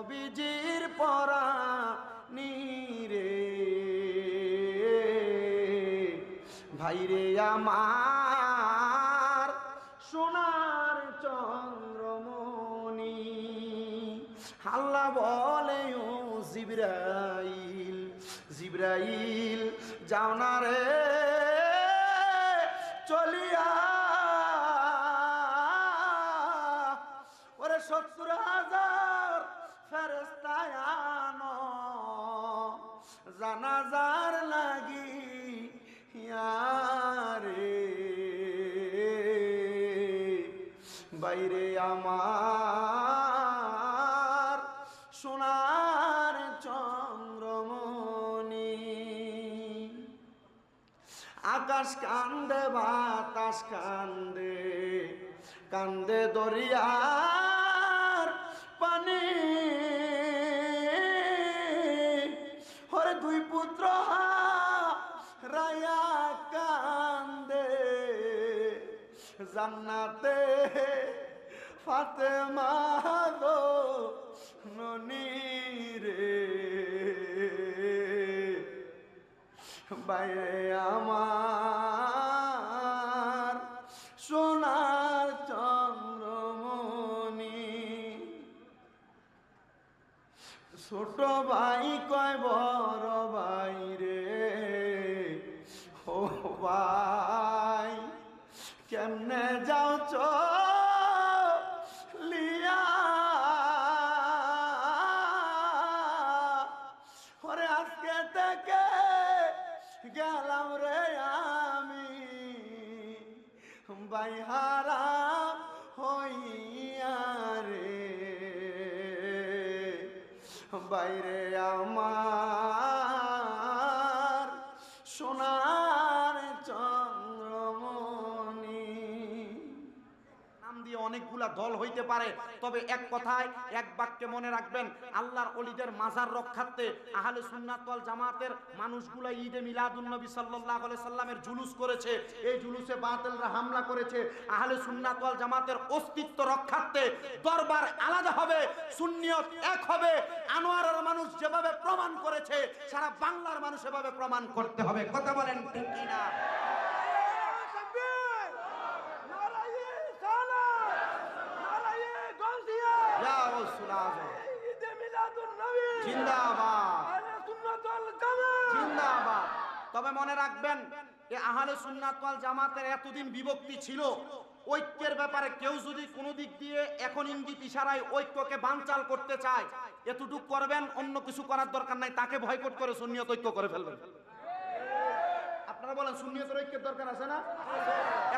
নবীজির পরানি রে ভাইরে আমার সোনার চন্দ্রমণি। আল্লাহ বলে ও জিবরাইল, জিবরাইল যাও না রে চলিয়া, ওরে ৭০,০০০ ফেরেশতা আনো জানাজার লাগি রে বাইরে আমার সোনার চন্দ্রমণি। আকাশ কান্দে বাতাস কান্দে, কান্দে দরিয়ার পানি, ওরে দুই পুত্র রায়া কান্দে জান্নাতে ফাতেমা গো ননি রে বাইরে আমার সোনার চন্দ্রমণি। ছোট ভাই কয় বড় ভাই রে, ও ভাই কেমনে যাও চলিয়া, ওরে আজকে থেকে গেলাম রে আমি বাইহারা হইয়া রে বাইরে আমার সোনার চন্দ্রমণি। নাম দিয়ে অনেকগুলা দল হইতে পারে, তবে এক কথায় এক বাক্যে মনে রাখবেন, আল্লাহর ওলিদের মাজার রক্ষার্থে আহলে সুন্নাত ওয়াল জামাতের মানুষগুলা ঈদে মিলাদুন নবী সাল্লাল্লাহু আলাইহি সাল্লামের জুলুস করেছে। এই জুলুসে বাতিলরা হামলা করেছে। আহলে সুন্নাত ওয়াল জামাতের অস্তিত্ব রক্ষার্থে দরবার আলাদা হবে, সুন্নিয়ত এক হবে। আনোয়ারের মানুষ যেভাবে প্রমাণ করেছে, সারা বাংলার মানুষ এভাবে প্রমাণ করতে হবে। কথা বলেন ঠিক কি না? তবে মনে রাখবেন, আহলে সুন্নাত ওয়াল জামাতের এতদিন বিভক্তি ছিল, ঐক্যের ব্যাপারে কেউ যদি কোনো দিক দিয়ে এখন ইঙ্গিত ইশারায় ঐক্যকে বানচাল করতে চায়, এতটুক করবেন, অন্য কিছু করার দরকার নাই, তাকে বয়কট করে সুন্নিয়ত ঐক্য করে ফেলবেন। আপনারা বলেন সুন্নিয়তের ঐক্যের দরকার আছে না?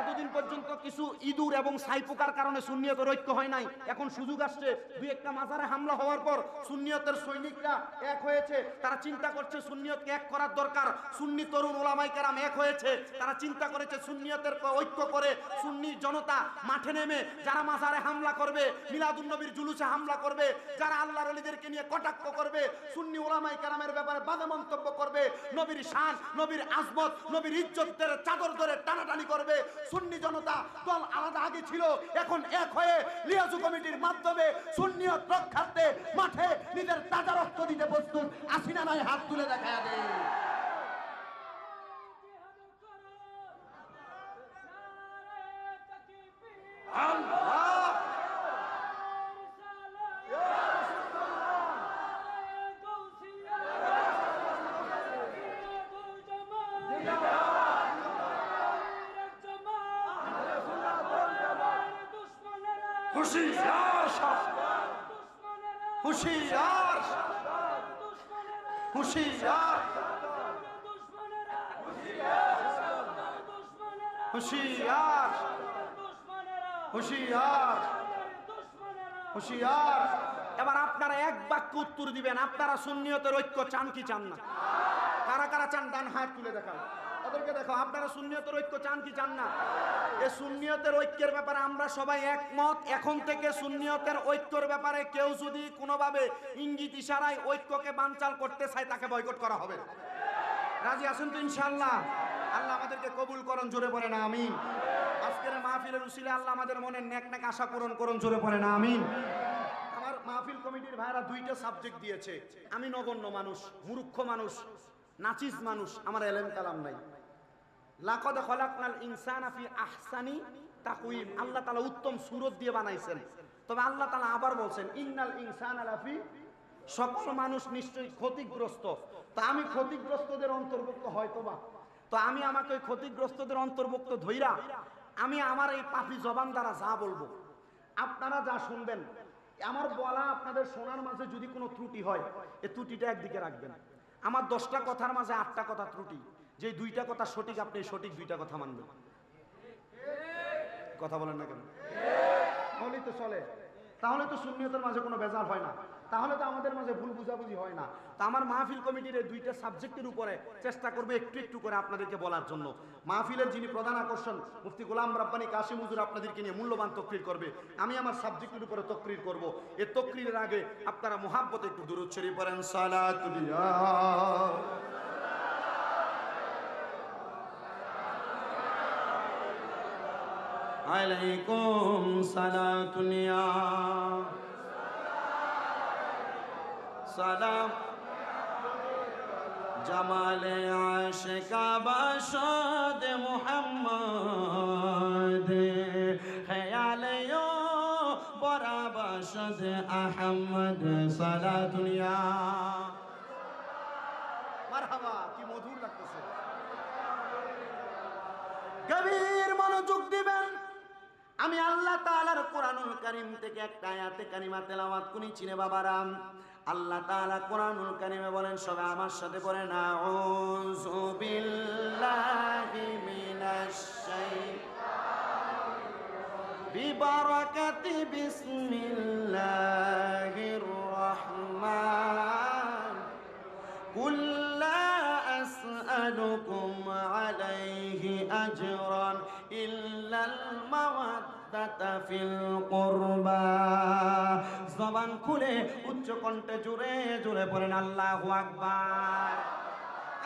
এতদিন পর্যন্ত কিছু ইঁদুর এবং ছাইপোকার কারণে সুন্নিয়তের ঐক্য হয় নাই। এখন সুযোগ আসছে, দুই একটা মাজারে হামলা হওয়ার পর সুন্নিয়তের সৈনিকরা এক হয়েছে, তারা চিন্তা করছে সুন্নিয়তকে এক করার দরকার। সুন্নি তরুণ ওলামায়ে কেরাম এক হয়েছে, তারা চিন্তা করেছে সুন্নিয়তের ঐক্য করে সুন্নি জনতা মাঠে নেমে যারা মাজারে হামলা করবে, মিলাদুন নবীর জুলুসে হামলা করবে, যারা আল্লাহর ওলিদেরকে নিয়ে কটাক্ষ করবে, সুন্নি ওলামায়ে কেরামের ব্যাপারে বাজে মন্তব্য করবে, নবীর শান, নবীর আজমত, নবীর ইজ্জতের চাদর ধরে টানাটানি করবে, সুন্নি জনতা দল আলাদা আগে ছিল, এখন এক হয়ে লিয়াজু কমিটির মাধ্যমে সুন্নিয়ত রক্ষার্থে মাঠে নিজের তাজা রক্ত দিতে প্রস্তুত। আসিনা নাই হাত তুলে দেখায় দেয়। হুশিয়ার, হুশিয়ার, হুশিয়ার, হুশিয়ার, হুশিয়ার। এবার আপনারা এক বাক্য উত্তর দিবেন, আপনারা সুন্নিয়তের ঐক্য চান কি চান না? কারা কারা চান ডান হাত তুলে দেখান, ওদেরকে দেখো। আপনারা সুন্নিয়তের ঐক্য চান কি চান না? এই সুন্নিয়তের ঐক্যের ব্যাপারে আমরা সবাই একমত। এখন থেকে সুন্নিয়তের ঐক্যের ব্যাপারে কেউ যদি কোনোভাবে ইঙ্গিত ইশারায় ঐক্যকে বানচাল করতে চায়, তাকে বয়কট করা হবে। রাজি আছেন তো ইনশাআল্লাহ? আল্লাহ আমাদেরকে কবুল করুন, জোরে বলেন আমিন। আজকের মাহফিলের উসিলায় আল্লাহ আমাদের মনের নেক নেক আশা পূরণ করুন, জোরে বলেন আমিন। আমার মাহফিল কমিটির ভাইরা দুইটা সাবজেক্ট দিয়েছে। আমি নগণ্য মানুষ, মূর্খ মানুষ, নাচিস মানুষ, আমার এলেম কালাম নাই। লাকাদ খলাকনাল ইনসানা ফি আহসানি তাকওয়িম, আল্লাহ তাআলা উত্তম সূরত দিয়ে বানাইছেন। তবে আল্লাহ তাআলা আবার বলছেন ইন্নাল ইনসানা লাফি, সকল মানুষ নিশ্চয়ই ক্ষতিগ্রস্ত। তা আমি ক্ষতিগ্রস্তদের অন্তর্ভুক্ত হয়তোবা, তো আমি আমাকে ওই ক্ষতিগ্রস্তদের অন্তর্ভুক্ত ধইরা আমি আমার এই পাপী জবান দ্বারা যা বলবো, আপনারা যা শুনবেন, আমার বলা আপনাদের শোনার মাঝে যদি কোনো ত্রুটি হয়, এই ত্রুটিটা একদিকে রাখবেন। আমার 10টা কথার মাঝে 8টা কথা ত্রুটি, যে 2টা কথা সঠিক, আপনি সঠিক 2টা কথা মানবেন। কথা বলেন না কেন? তাহলেই তো চলে, তাহলে তো সুন্নিয়তের মাঝে কোনো বেজাল হয় না, তাহলে তো আমাদের মাঝে ভুল বুঝাবুঝি হয় না। তা আমার মাহফিল কমিটির এই 2টা সাবজেক্টের উপরে চেষ্টা করবে একটু একটু করে আপনাদেরকে বলার জন্য। মাহফিলের যিনি প্রধান আকর্ষণ মুফতি গোলাম রাব্বানী কাশিম হুজুর আপনাদেরকে নিয়ে মূল্যবান তকরির করবে, আমি আমার সাবজেক্টের উপরে তকরির করব। এই তকরিরের আগে আপনারা মুহাব্বতে একটু দুরূদ শরীফ পড়েন, সালাতুল্লাহ আলাইকুম সালাতুল্লাহ সালাম জামালে আশিকা বাশদ মুহাম্মদ খেয়ালেও বরা বাশদ আহমদ সালাতুল্লাহ। মারহাবা, কি মধুর লাগতেছে। গভীর মনোযোগ দিবেন। আমি আল্লাহ তাআলার কোরআনুল কারীম থেকে একটা আয়াতে কারিমা তেলাওয়াত করেছি রে বাবারাম। আল্লাহ তাআলা কোরআনুল কারীমে বলেন, সবাই আমার সাথে পড়েন, আউযু বিল্লাহি মিনাশ শাইতানির বিবারাকাতি বিসমিল্লাহির রাহমান কুল লা আসআলুকুম আলাইহি আজরান ইল্লাল মাওয়াদ্দাতা ফিল কুরবা। জবান খুলে উচ্চ কণ্ঠে জোরে জোরে পড়েন আল্লাহু আকবার।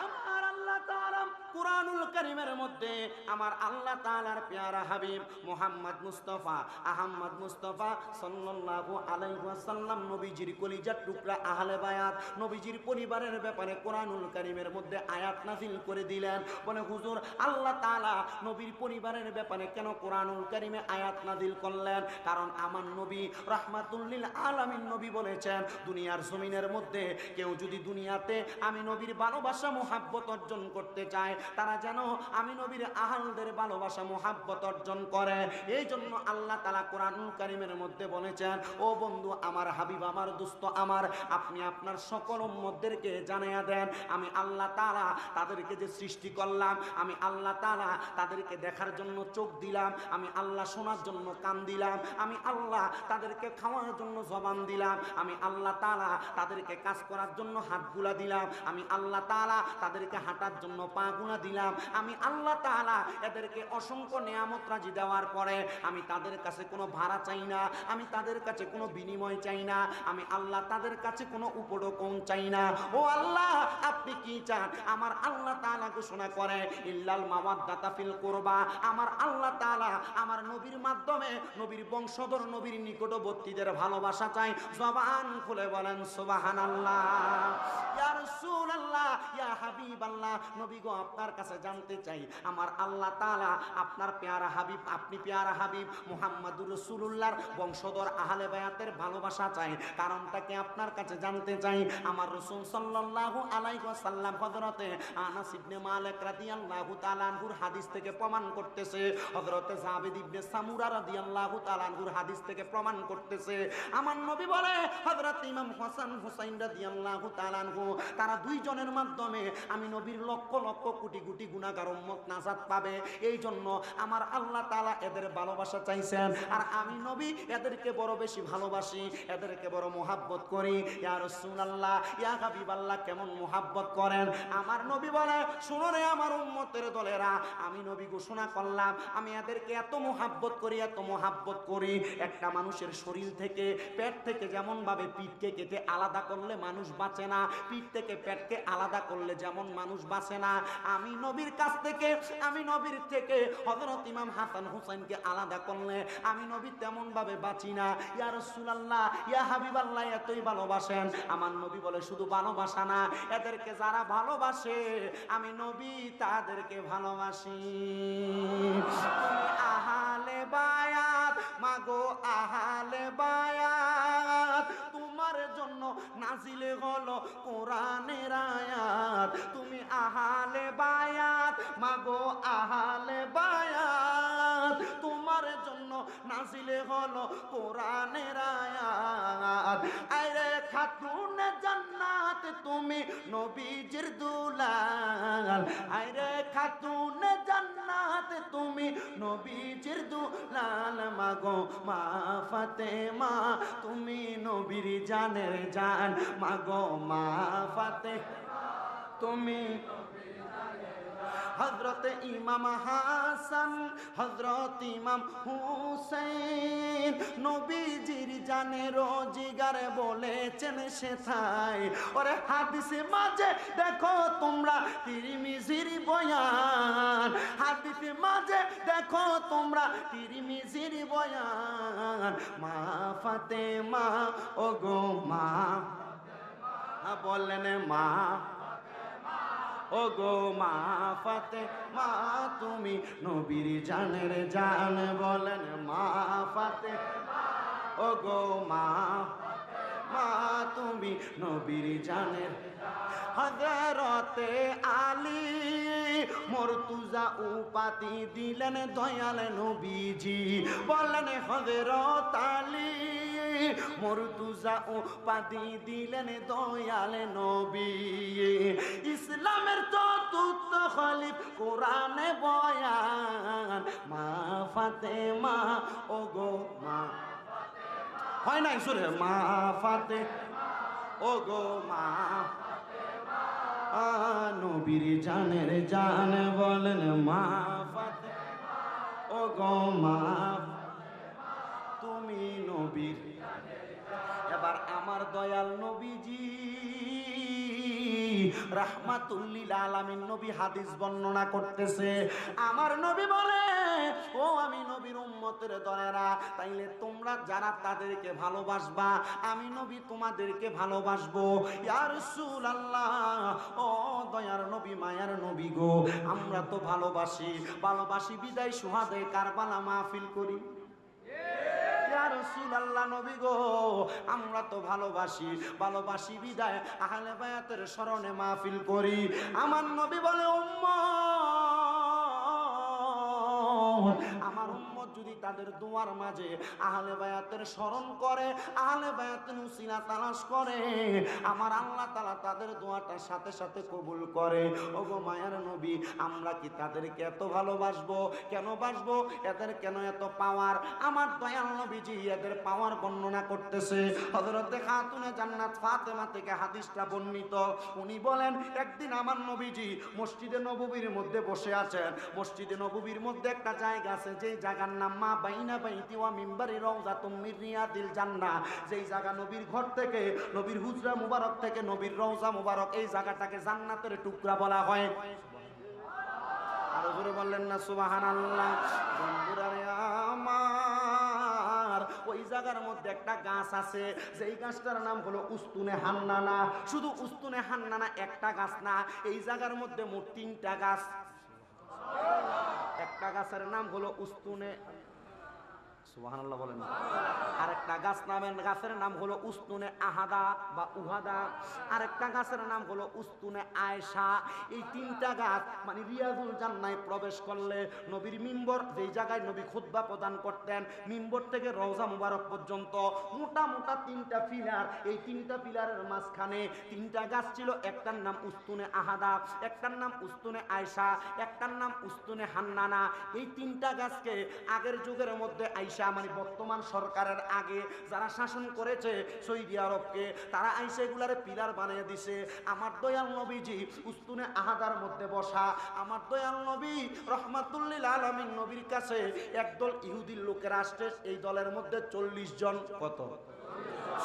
আমার আল্লাহ তাআলা কোরআনুল কারীমের মধ্যে আমার আল্লাহ তাআলার পেয়ারা হাবিব মুহাম্মদ মুস্তাফা আহমদ মুস্তাফা সাল্লাল্লাহু আলাইহি ওয়াসাল্লাম নবীজির কলিজার টুকরা আহলে বায়াত নবীজির পরিবারের ব্যাপারে কোরআনুল কারীমের মধ্যে আয়াত নাযিল করে দিলেন। বলে হুজুর, আল্লাহ তাআলা নবীর পরিবারের ব্যাপারে কেন কোরআনুল কারীমে আয়াত নাযিল করলেন? কারণ আমার নবী রাহমাতুল লিল আলামিন নবী বলেছেন, দুনিয়ার জমিনের মধ্যে কেউ যদি দুনিয়াতে আমি নবীর ভালোবাসা মুহাব্বত অর্জন করতে চায়, তারা যেন আমি নবীর আহলদের ভালোবাসা মুহাব্বত অর্জন করে। এই জন্য আল্লাহ তাআলা কোরআনুল কারীমের মধ্যে বলেছেন, ও বন্ধু আমার, হাবিব আমার, দোস্ত আমার, আপনি আপনার সকল উম্মতদেরকে জানাইয়া দেন, আমি আল্লাহ তাআলা তাদেরকে যে সৃষ্টি করলাম, আমি আল্লাহ তাআলা তাদেরকে দেখার জন্য চোখ দিলাম, আমি আল্লাহ শোনার জন্য কান দিলাম, আমি আল্লাহ তাদেরকে খাওয়ার জন্য জবান দিলাম, আমি আল্লাহ তাআলা তাদেরকে কাজ করার জন্য হাতগুলা দিলাম, আমি আল্লাহ তাআলা তাদেরকে হাঁটার জন্য পাগুলা দিলাম, আমি আল্লাহ তাআলা এদেরকে অসংখ্য নিয়ামত রাজি দেওয়ার পরে আমি তাদের কাছে কোনো ভাড়া চাই না, আমি তাদের কাছে কোনো বিনিময় চাই না, আমি আল্লাহ তাদের কাছে কোনো উপঢৌকন চাই না। ও আল্লাহ, আপনি কি চান? আমার আল্লাহ তাআলা ঘোষণা করে, ইল্লাল মাওয়াদ্দাতা ফিল কুরবা, আমার আল্লাহ তাআলা আমার নবীর মাধ্যমে নবীর বংশধর নবীর নিকটবর্তীদের ভালোবাসা চাই। জবান খুলে বলেন সুবহানাল্লাহ। ইয়া রাসূলুল্লাহ, ইয়া হাবিবাল্লাহ, নবী গো, আপনার কাছে জানতে চাই, আমার আল্লাহ তাআলা আপনার পেয়ারা হাবিব, আপনি পেয়ারা হাবিব মুহাম্মাদুর রাসূলুল্লাহর বংশধর আহলে বায়াতের ভালোবাসা চাই, কারণটাকে আপনার কাছে জানতে চাই। আমার রাসূল সাল্লাল্লাহু আলাইহি ওয়াসাল্লাম হযরতে আনাস ইবনে মালিক রাদিয়াল্লাহু তাআলা আনহুর হাদিস থেকে প্রমাণ করতেছে, হযরতে যাবিদ ইবনে সামুরা রাদিয়াল্লাহু তাআলা আনহুর হাদিস থেকে প্রমাণ করতেছে, আমার নবী বলে, হযরত ইমাম হাসান হুসাইন রাদিয়াল্লাহু তাআলা আনহু, তারা দুইজনের মাধ্যমে আমি নবীর লক্ষ লক্ষ কোটি কোটি গুনাহগার উম্মত নাজাত পাবে। এই জন্য আমার আল্লাহ তাআলা এদের ভালোবাসা চাইছেন, আর আমি নবী এদেরকে বড় বেশি ভালোবাসি, এদেরকে বড় মুহাব্বত করি। ইয়া রাসূলুল্লাহ, ইয়া হাবিবাল্লাহ, কেমন মুহাব্বত করেন? আমার নবী বলে, শুনো রে আমার উম্মতের দলেরা, আমি নবী ঘোষণা করলাম, আমি এদেরকে এত মুহাব্বত করি, এত মুহাব্বত করি, একটা মানুষের শরীর থেকে, পেট থেকে যেমন ভাবে পিঠকে কেটে আলাদা করলে মানুষ বাঁচে না, পিঠ থেকে পেটকে আলাদা করলে যেমন মানুষ বাঁচে না, আমি আমি নবীর কাছ থেকে, আমি নবীর থেকে হযরত ইমাম হাসান হুসাইনকে আলাদা করলে আমি নবী তেমন ভাবে বাঁচি না। ইয়া রাসূলুল্লাহ, ইয়া হাবিবাল্লাহ, এতই ভালোবাসেন। আমার নবী বলে শুধু ভালোবাসা না, এদেরকে যারা ভালোবাসে আমি নবী তাদেরকে ভালোবাসি। আহলে বায়াত মাগো, আহলে বায়াত, তোমার জন্য নাজিল হলো কোরআনের আয়াত। তুমি আহলে বায়াত মাগো, আহলে বায়াত, তোমার জন্য নাজিল হলো কোরআনের আয়াত। আরে খাতুনে জান্নাত তুমি নবীজির দুলাল, আরে খাতুনে জান্নাত তুমি নবীজির দুলাল। মাগো মা ফাতেমা তুমি নবীর জানের জান, মাগো মা ফাতেমা তুমি। হযরত ইমাম হাসান, হযরত ইমাম হুসাইন নবীজির জানের জিগার বলেছেন সেথায়। ওরে হাদিসে মাঝে দেখো তোমরা তিরমিজির বয়ান, হাদিসে মাঝে দেখো তোমরা তিরমিজির বয়ান। মা ফাতেমা ও গো মা, বললেন মা ও গো মা ফাতেমা তুমি নবীর জানের জান, বলেন মা ফাতেমা ও গো মা, মা তুমি নবীর জানের। হযরতে আলী মুর্তজা উপাধি দিলেন দয়াল নবীজি, বলেন হযরত আলী মুর্তজা উপাধি দিলেন দয়াল নবী। ইসলামের চতুর্থ খলিফ কোরআনে বয়ান। মা ফাতেমা ও গো মা, হয় নাই সুরে, মা ফাতেমা ও গো মা, নবীর জানের জান, বলেন মা ফাতেমা ও গো মা তুমি নবীর। এবার আমার দয়াল নবীজি রাহমাতুল লিল আলামিন নবী হাদিস বর্ণনা করতেছে। আমার নবী বলে, ও আমি নবীর উম্মতের দলেরা, তাইলে তোমরা যারা তাদেরকে ভালোবাসবা আমি নবী তোমাদেরকে ভালোবাসবো। ইয়া রাসূলুল্লাহ, ও দয়ার নবী, মায়ার নবী গো, আমরা তো ভালোবাসি, ভালোবাসি বিদায় সুহাদায়ে কারবালা মাহফিল করি। ইয়া রাসূলুল্লাহ নবী গো, আমরা তো ভালোবাসি, ভালোবাসি বিদায় আহলে বায়াতের স্মরণে মাহফিল করি। আমার নবী বলে, উম্মত, আমার উম্মত যদি তাদের দোয়ার মাঝে আহলে বায়াতের স্মরণ করে, আহলে বায়াতের উসিলা তালাশ করে, আমার আল্লাহ তাআলা তাদের দোয়াটার সাথে সাথে কবুল করে। ওগো মায়ার নবী, আমরা কি তাদেরকে এত ভালোবাসবো? কেন বাসবো? এদের কেন এত পাওয়ার? আমার দয়াল নবীজি এদের পাওয়ার বর্ণনা করতেছে। হযরতে খাতুনে জান্নাত ফাতেমা থেকে হাদিসটা বর্ণিত। উনি বলেন, একদিন আমার নবীজি মসজিদে নববীর মধ্যে বসে আছেন। মসজিদে নববীর মধ্যে একটা জায়গা আছে, যেই জায়গার নাম মা বাইনা বাইতি ওয়া মিম্বারি রওজাতুম মির রিয়াদিল জান্নাহ। যেই জায়গা নবীর ঘর থেকে, নবীর হুজরা মুবারক থেকে নবীর রওজা মুবারক, এই জায়গাটাকে জান্নাতের টুকরা বলা হয়। আরো জোরে বললেন না সুবহানাল্লাহ। বন্ধুরা রে আমার, ওই জায়গার মধ্যে একটা গাছ আছে, যেই গাছটার নাম হলো উস্তুনে হান্নানা। শুধু উস্তুনে হান্নানা একটা গাছ না, এই জায়গার মধ্যে মোট 3টা গাছ। একটা গাছের নাম হলো উস্তুনে, সুবহানাল্লাহ বলেন। আরেকটা গাছের নাম হলো উস্তুনে আহাদা বা উহাদা। আরেকটা গাছের নাম হলো উস্তুনে আয়েশা। এই 3টা গাছ মানে রিয়াজুল জান্নায় প্রবেশ করলে নবীর মিম্বর, যেই জায়গায় নবী খুতবা প্রদান করতেন, মিম্বর থেকে রওজা মুবারক পর্যন্ত মোটা মোটা 3টা পিলার। এই 3টা পিলারের মাঝখানে 3টা গাছ ছিল। একটার নাম উস্তুনে আহাদা, একটার নাম উস্তুনে আয়েশা, একটার নাম উস্তুনে হান্নানা। এই 3টা গাছকে আগের যুগের মধ্যে আয়েশা মানে বর্তমান সরকারের আগে যারা শাসন করেছে সৌদি আরবকে, তারা আইসা এগুলারে পিলার বানিয়ে দিছে। আমার দয়াল নবীজি উস্তুনে আহাদার মধ্যে বসা। আমার দয়াল নবী রহমাতুল লিল আলামিন নবীর কাছে একদল ইহুদির লোকেরা আসছে। এই দলের মধ্যে 40 জন, কত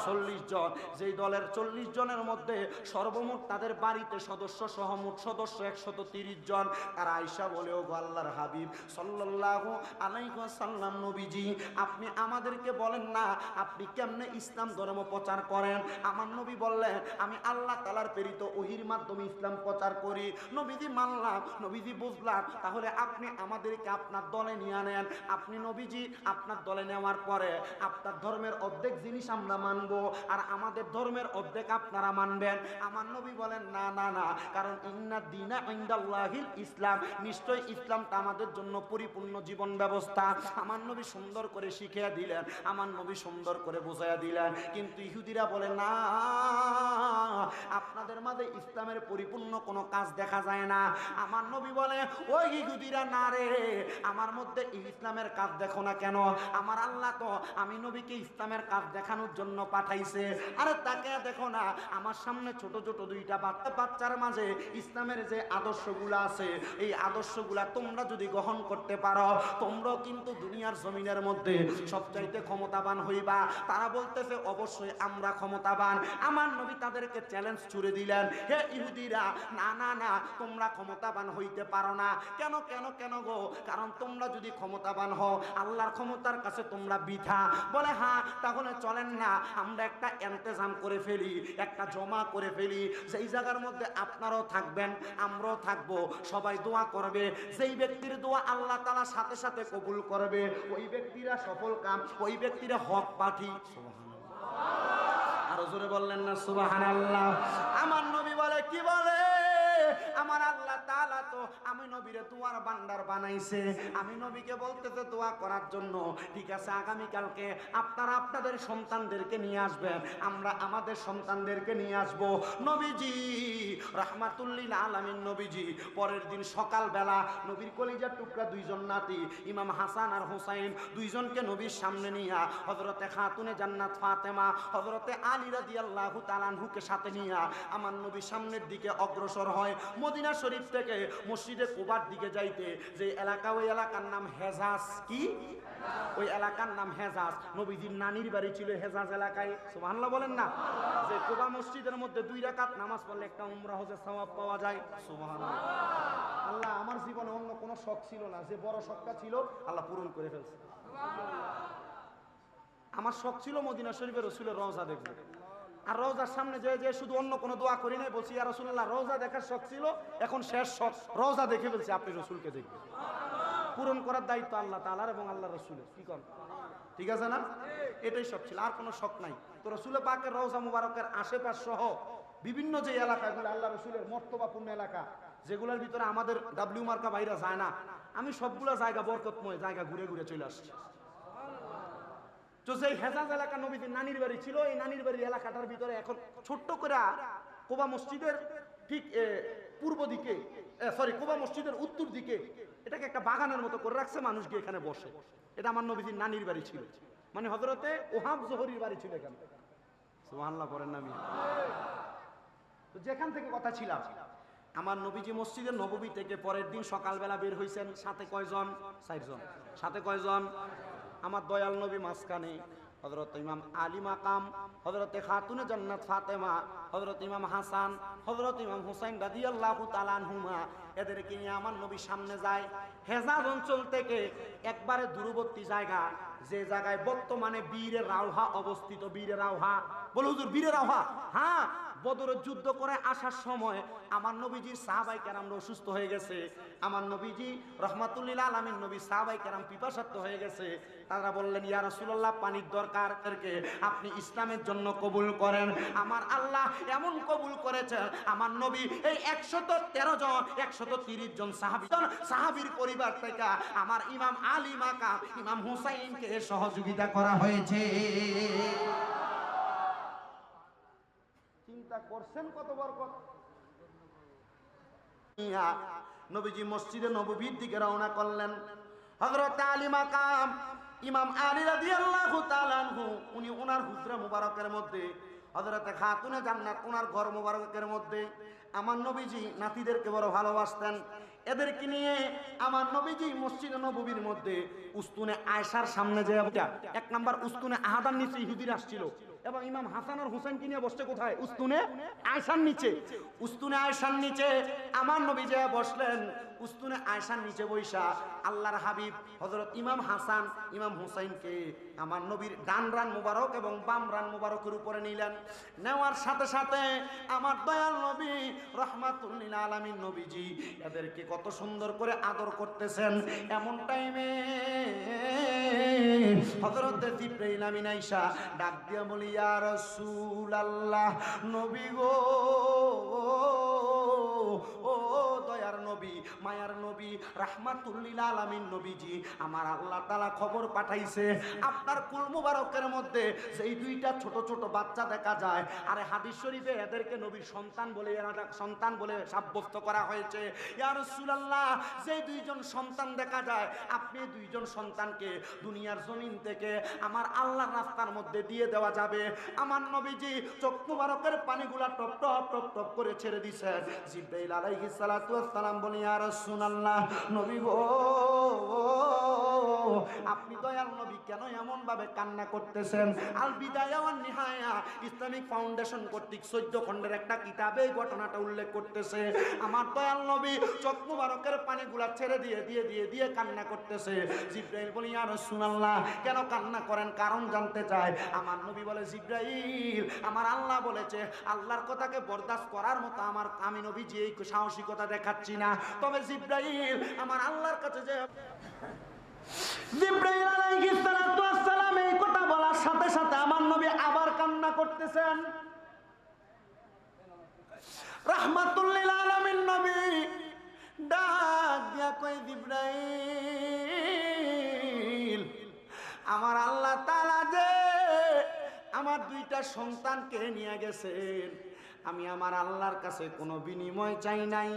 40 জন। যেই দলের 40 জনের মধ্যে সর্বমোট তাদের বাড়িতে সদস্য সহ মোট সদস্য 130 জন। আর আয়েশা বলে, ও আল্লাহর হাবিব সাল্লাল্লাহু আলাইহি ওয়াসাল্লাম, নবীজি আপনি আমাদেরকে বলেন না আপনি কেমনে ইসলাম ধর্ম প্রচার করেন। আমার নবী বললেন, আমি আল্লাহ তাআলার প্রেরিত ওহীর মাধ্যমে ইসলাম প্রচার করি। নবীজি মানলাম, নবীজি বুঝলাম, তাহলে আপনি আমাদেরকে আপনার দলে নিয়ে নেন। আপনি নবীজি আপনার দলে নেওয়ার পরে আপনার ধর্মের অর্ধেক জিনিস আমরা মানব, আর আমাদের ধর্মের অর্ধেক আপনারা মানবেন। আমার নবী বলেন, না না না, কারণ ইন্না দীনা ইনদাল্লাহিল ইসলাম, নিশ্চয় ইসলামটা আমাদের জন্য পরিপূর্ণ জীবন ব্যবস্থা। আমার নবী সুন্দর করে শিখিয়ে দিলেন, আমার নবী সুন্দর করে বুঝাইয়া দিলেন। কিন্তু ইহুদিরা বলে, না, আপনাদের মাঝে ইসলামের পরিপূর্ণ কোনো কাজ দেখা যায় না। আমার নবী বলে, ওই ইহুদিরা, না রে, আমার মধ্যে ইসলামের কাজ দেখো না কেন? আমার আল্লাহ তো আমি নবীকে ইসলামের কাজ দেখানোর জন্য পাঠাইছে। আরে তাকে দেখো না, আমার সামনে ছোট ছোট দুইটা বাচ্চার মাঝে ইসলামের যে আদর্শগুলো আছে, এই আদর্শগুলা তোমরা যদি গ্রহণ করতে পারো, তোমরাও কিন্তু দুনিয়ার জমিনের মধ্যে সবচাইতে ক্ষমতাবান হইবা। তারা বলতেছে, অবশ্যই আমরা ক্ষমতাবান। আমার নবী তাদেরকে চ্যালেঞ্জ ছুড়ে দিলেন, হে ইহুদিরা, না না না, তোমরা ক্ষমতাবান হইতে পারো না। কেন কেন কেন গো? কারণ তোমরা যদি ক্ষমতাবান হও, আল্লাহর ক্ষমতার কাছে তোমরা বৃথা। বলে, হ্যাঁ, তাহলে চলেন না আমরা একটা ইন্তজাম করে ফেলি, একটা জমা করে ফেলি, যেই জায়গার মধ্যে আপনারাও থাকবেন, আমরাও থাকবো, সবাই দোয়া করবে। যেই ব্যক্তির দোয়া আল্লাহ তাআলা সাথে সাথে কবুল করবে, ওই ব্যক্তিরা সফল কাম, ওই ব্যক্তিরা হক পাঠি। আরো জোরে বললেন না সুবহানাল্লাহ? আমার নবী বলে, কি বলে? আমার আল্লাহ তাআলা তো আমি নবীরে দোয়ার ভান্ডার বানাইছে। আমি নবীকে বলতেছে দোয়া করার জন্য। ঠিক আছে, আগামী কালকে আপনারা আপনাদের সন্তানদেরকে নিয়ে আসবেন, আমরা আমাদের সন্তানদেরকে নিয়ে আসব। নবীজি রাহমাতুল লিল আলামিন, নবীজি পরের দিন সকালবেলা নবীর কলিজার টুকরা দুইজন নাতি, ইমাম হাসান আর হুসাইন, দুইজনকে নবীর সামনে নিয়ে হযরতে খাতুনে জান্নাত ফাতেমা, হযরতে আলী রাদিয়াল্লাহু তাআলা আনহুকে সাথে নিয়ে আমার নবী সামনের দিকে অগ্রসর হয়। মদিনা শরীফ থেকে মসজিদে কুবার দিকে যাইতে যে এলাকা, ওই এলাকার নাম হেজাজ। কি? ওই এলাকার নাম হেজাজ। নবীজির নানির বাড়ি ছিল হেজাজ এলাকায়। সুবহানাল্লাহ বলেন না? যে কুবা মসজিদের মধ্যে 2 রাকাত নামাজ পড়লে একটা উমরা হজের সওয়াব পাওয়া যায়। সুবহানাল্লাহ। আল্লাহ, আমার জীবনে অন্য কোনো শখ ছিল না, যে বড় শখটা ছিল আল্লাহ পূরণ করে ফেলছে। আমার শখ ছিল মদিনা শরীফের রাসূলের রওজা দেখব, আর রওজার সামনে যে শুধু অন্য কোনো দোয়া করি নাই, বলছি ইয়া রাসূলুল্লাহ, রওজা দেখার শখ ছিল, এখন শেষ শখ, রওজা দেখে ফেলছি, আপনি রাসূলকে দেখবেন। পূরণ করার দায়িত্ব আল্লাহ তাআলার এবং আল্লাহ রাসূলের। কি করেন? ঠিক আছে না? এটাই শখ ছিল, আর কোনো শখ নাই। তো রাসূল পাকের রওজা মুবারকের আশেপাশ সহ বিভিন্ন যে এলাকাগুলো আল্লাহ রাসূলের মর্তবাপূর্ণ এলাকা, যেগুলোর ভিতরে আমাদের ডাব্লিউ মার্কা বাইরে যায় না, আমি সবগুলো জায়গা, বরকতময় জায়গা ঘুরে ঘুরে চলে আসছি। তো সেই হেজাজ এলাকা নবীজির নানির বাড়ি ছিল, এই নানির বাড়ির এলাকাটার ভিতরে এখন ছোট্ট করে কুবা মসজিদের ঠিক পূর্ব দিকে, কুবা মসজিদের উত্তর দিকে এটাকে একটা বাগানের মতো করে রাখছে, মানুষ গিয়ে এখানে বসে। এটা আমার নবীজির নানির বাড়ি ছিল, মানে হযরতে ওহাব জোহরির বাড়ি ছিল এখানে। সুবহানাল্লাহ পড়েন না? তো যেখান থেকে কথা ছিলাম, আমার নবীজি মসজিদের নববী থেকে পরের দিন সকালবেলা বের হইছেন। সাথে কয়জন? 4 জন। সাথে কয়জন? আমার দয়াল নবী মাঝখানে, হযরত ইমাম আলী মাকাম, হযরতে খাতুনে জান্নাত ফাতেমা, হযরত ইমাম হাসান, হযরত ইমাম হুসাইন রাদিয়াল্লাহু তাআলা আনহুমা, এদেরকে নিয়ে আমার নবী সামনে যায়। হেজাজ অঞ্চল থেকে একবারে দূরবর্তী জায়গা, যে জায়গায় বর্তমানে বীরে রাওহা অবস্থিত। বীরে রাওহা বলে, হুজুর বীরে রাওহা? হ্যাঁ, বদরের যুদ্ধ করে আসার সময় আমার নবীজির সাহাবায়ে কেরামরা অসুস্থ হয়ে গেছে। আমার নবীজি রাহমাতুল লিল আলামিন নবী সাহাবায়ে কেরাম পিপাসার্ত হয়ে গেছে। তারা বললেন, ইয়া রাসূলুল্লাহ, পানির দরকার, আপনি ইসলামের জন্য কবুল করেন। আমার আল্লাহ এমন কবুল করেছে, আমার নবী এই 113 জন 130 জন সাহাবীর পরিবার থেকে আমার ইমাম আলী মাকাম, ইমাম হুসাইনকে সহযোগিতা করা হয়েছে। চিন্তা করছেন কত বরকত। নবীজি মসজিদে নববীর দিকে রওনা করলেন। হযরত আলী মাকাম, ইমাম আলী রাদিয়াল্লাহু তাআলা আনহু, উনি ওনার হুজরা মুবারকের মধ্যে, হযরতে খাতুনে জান্নাত ওনার ঘর মুবারকের মধ্যে আমার নবীজি নাতিদেরকে বড় ভালোবাসতেন। এদেরকে নিয়ে আমার নবীজি মসজিদে নববীর মধ্যে উস্তুনে আয়েশার সামনে যে 1 নাম্বার উস্তুনে আহাদার নিচে ইহুদিরা আসছিল, এবং ইমাম হাসান আর হুসাইনকে নিয়ে বসছে কোথায়? উস্তুনে আয়েশার নিচে। উস্তুনে আয়েশার নিচে আমার নবী যে বসলেন, উস্তুনে আয়েশার নিচে বৈশা আল্লাহর হাবিব হযরত ইমাম হাসান ইমাম হুসাইনকে আমার নবীর ডান রান মুবারক এবং বাম রান মুবারকের উপরে নিলেন। নেওয়ার সাথে সাথে আমার দয়াল নবী রাহমাতুল লিল আলামিন নবীজি এদেরকে কত সুন্দর করে আদর করতেছেন। এমন টাইমে হযরত জিবরাইল আমিন আয়েশা ডাক দিয়া বলি, ইয়া রাসূলুল্লাহ, নবী গো, ও দয়ার নবী, মায়ার নবী, রাহমাতুল লিল আলামিন নবীজি, আমার আল্লাহ তাআলা খবর পাঠাইছে আপনার কুল মুবারকের মধ্যে যেই দুইটা ছোট ছোট বাচ্চা দেখা যায়, আরে হাদিস শরীফে এদেরকে নবীর সন্তান বলে সাব্যস্ত করা হয়েছে। ইয়া রাসূলুল্লাহ, যেই দুইজন সন্তান দেখা যায়, আপনি দুইজন সন্তানকে দুনিয়ার জমিন থেকে আমার আল্লাহর রাস্তার মধ্যে দিয়ে দেওয়া যাবে। আমার নবীজি চোখ মুবারকের পানিগুলা টপ টপ টপ টপ করে ছেড়ে দিয়েছেন। জিবরাইল আলাইহিস সালাতু ওয়াস সালাম বলি, ইয়া রাসূলুল্লাহ, নবী গো, আপনি দয়াল নবী কেন এমন ভাবে কান্না করতেছেন? আল বিদায়া ওয়ান নিহায়া ইসলামিক ফাউন্ডেশন কর্তৃক 14 খণ্ডের একটা কিতাবে এই ঘটনাটা উল্লেখ করতেছে। আমার দয়াল নবী চোখ মুবারকের পানিগুলা ছেড়ে দিয়ে দিয়ে দিয়ে দিয়ে কান্না করতেছে। জিবরাইল বলি, ইয়া রাসূলুল্লাহ, কেন কান্না করেন? কারণ জানতে চায়। আমার নবী বলে, জিবরাইল, আমার আল্লাহ বলেছে আল্লাহর কথাকে বরদাস্ত করার মতো আমি নবীজি এই সাহসিকতা দেখাচ্ছি না। তবে জিবরাইল আমার আল্লাহর কাছে যে জিবরাইল আলাইহিস সালাতু ওয়াস সালাম এই কথা বলার সাথে সাথে আমার নবী আবার কান্না করতেছেন। রাহমাতুল লিল আলামিন নবী ডাক দিয়া কয়, জিবরাইল, আমার আল্লাহ তাআলা যে আমার দুইটা সন্তানকে নিয়ে গেছেন, আমি আমার আল্লাহর কাছে কোনো বিনিময় চাই নাই।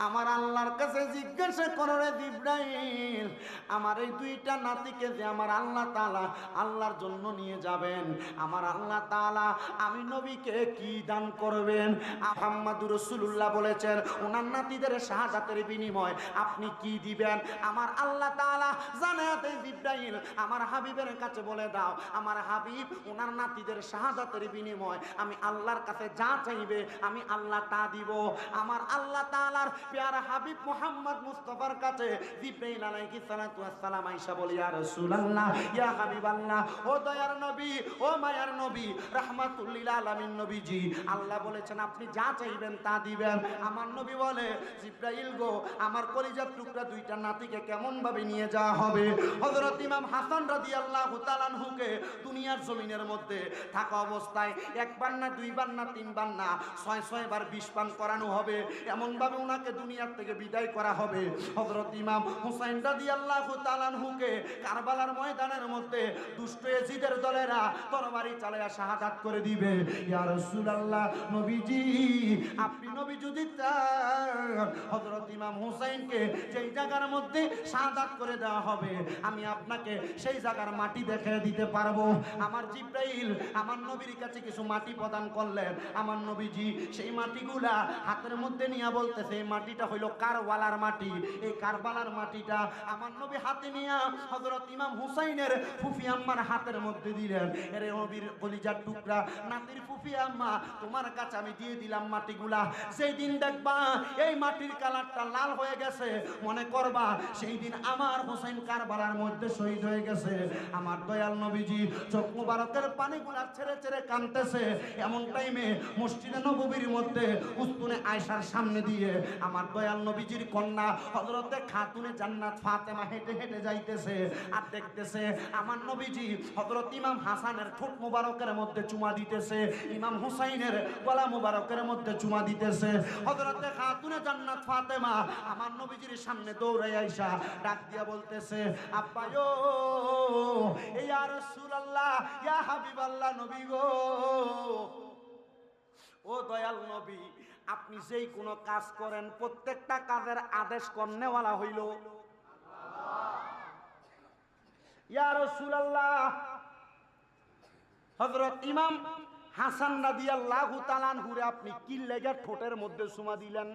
আমার আল্লাহর কাছে জিজ্ঞাসা করো রে জিবরাইল, আমার এই দুইটা নাতিকে যে আমার আল্লাহ তাআলা আল্লাহর জন্য নিয়ে যাবেন, আমার আল্লাহ তাআলা আমি নবীকে কি দান করবেন? মুহাম্মদুর রাসূলুল্লাহ বলেছেন ওনার নাতিদের শাহাদাতের বিনিময় আপনি কি দিবেন? আমার আল্লাহ তাআলা জানাতে জিবরাইল আমার হাবিবের কাছে বলে দাও, আমার হাবিব ওনার নাতিদের শাহাদাতের বিনিময় আমি আল্লাহর কাছে যা চাইবে আমি আল্লাহ তা দিব। আমার আল্লাহ তাআলার প্যারা হাবিব মুহাম্মদ মুস্তাফার কাছে জিবরাইল আলাইহিস সালাতু ওয়াস সালাম আয়েশা বলি, ইয়া রাসূলুল্লাহ, ইয়া হাবিবাল্লাহ, ও দয়ার নবী, ও মায়ার নবী, রাহমাতুল লিল আলামিন নবীজি, আল্লাহ বলেছেন আপনি যা চাইবেন তা দিবেন। আমার নবী বলে, জিবরাইল গো, আমার কলিজার টুকরা দুইটা নাতিকে কেমন ভাবে নিয়ে যাওয়া হবে? হযরত ইমাম হাসান রাদিয়াল্লাহু তাআলা আনহুকে দুনিয়ার জমিনের মধ্যে থাকা অবস্থায় একবার না দুইবার না তিনবার না 6 বার বিষ পান করানো হবে, এমন ভাবে ওনাকে দুনিয়ার থেকে বিদায় করা হবে। হযরত ইমাম হুসাইন রাদিয়াল্লাহু তাআলা আনহুকে কারবালার ময়দানের মধ্যে দুষ্ট ইয়াজিদের দলেরা তরবারি চালায়া শাহাদাত করে দিবে। ইয়া রাসূলুল্লাহ, নবীজি আপনি নবী যদি চান হযরত ইমাম হুসাইনকে যেই জায়গার মধ্যে শাহাদাত করে দেওয়া হবে আমি আপনাকে সেই জায়গার মাটি দেখিয়ে দিতে পারবো। আমার জিবরাইল আমার নবীর কাছে কিছু মাটি প্রদান করলেন। আমার নবীজি সেই মাটিগুলা হাতের মধ্যে নিয়ে বলতেছে এই মাটিটা হইল কারবালার মাটি। এই কারবালার মাটিটা আমার নবী হাতে নিয়ে হযরত ইমাম হুসাইনের ফুফি আম্মার হাতের মধ্যে দিলেন। এর নবীর কলিজার টুকরা নাতির ফুফি আম্মা, তোমার কাছে আমি দিয়ে দিলাম মাটিগুলা। সেই দিন দেখবা এই মাটির কালারটা লাল হয়ে গেছে, মনে করবা সেই দিন আমার হুসাইন কারবালার মধ্যে শহীদ হয়ে গেছে। আমার দয়াল নবীজি চোখ মুবারকের পানিগুলা ছেড়ে ছেড়ে কাঁদতেছে। এমন টাইমে মসজিদে নববীর মধ্যে উস্তুনে আয়েশার সামনে দিয়ে আমার দয়াল নবীজির কন্যা হযরতে খাতুনে জান্নাত ফাতেমা হেঁটে হেঁটে যাইতেছে আর দেখতেছে আমার নবীজি হযরত ইমাম হাসানের ঠোঁট মুবারকের মধ্যে চুমা দিতেছে, ইমাম হুসাইনের গলা মুবারকের মধ্যে চুমা দিতেছে। হযরতে খাতুনে জান্নাত ফাতেমা আমার নবীজির সামনে দৌড়াই আইসা ডাক দিয়া বলতেছে, আব্বা ও ইয়া রাসূলুল্লাহ, ইয়া হাবিবাল্লাহ, নবী গো, ও দয়াল নবী, আপনি যেই কোনো কাজ করেন প্রত্যেকটা কাজের আদেশ করনেওয়ালা হইল ইয়া রাসূলুল্লাহ। হযরত ইমাম হাসান রাদিয়াল্লাহু তাআলা আনহুরে আপনি কি লেগে ঠোঁটের মধ্যে চুমা দিলেন?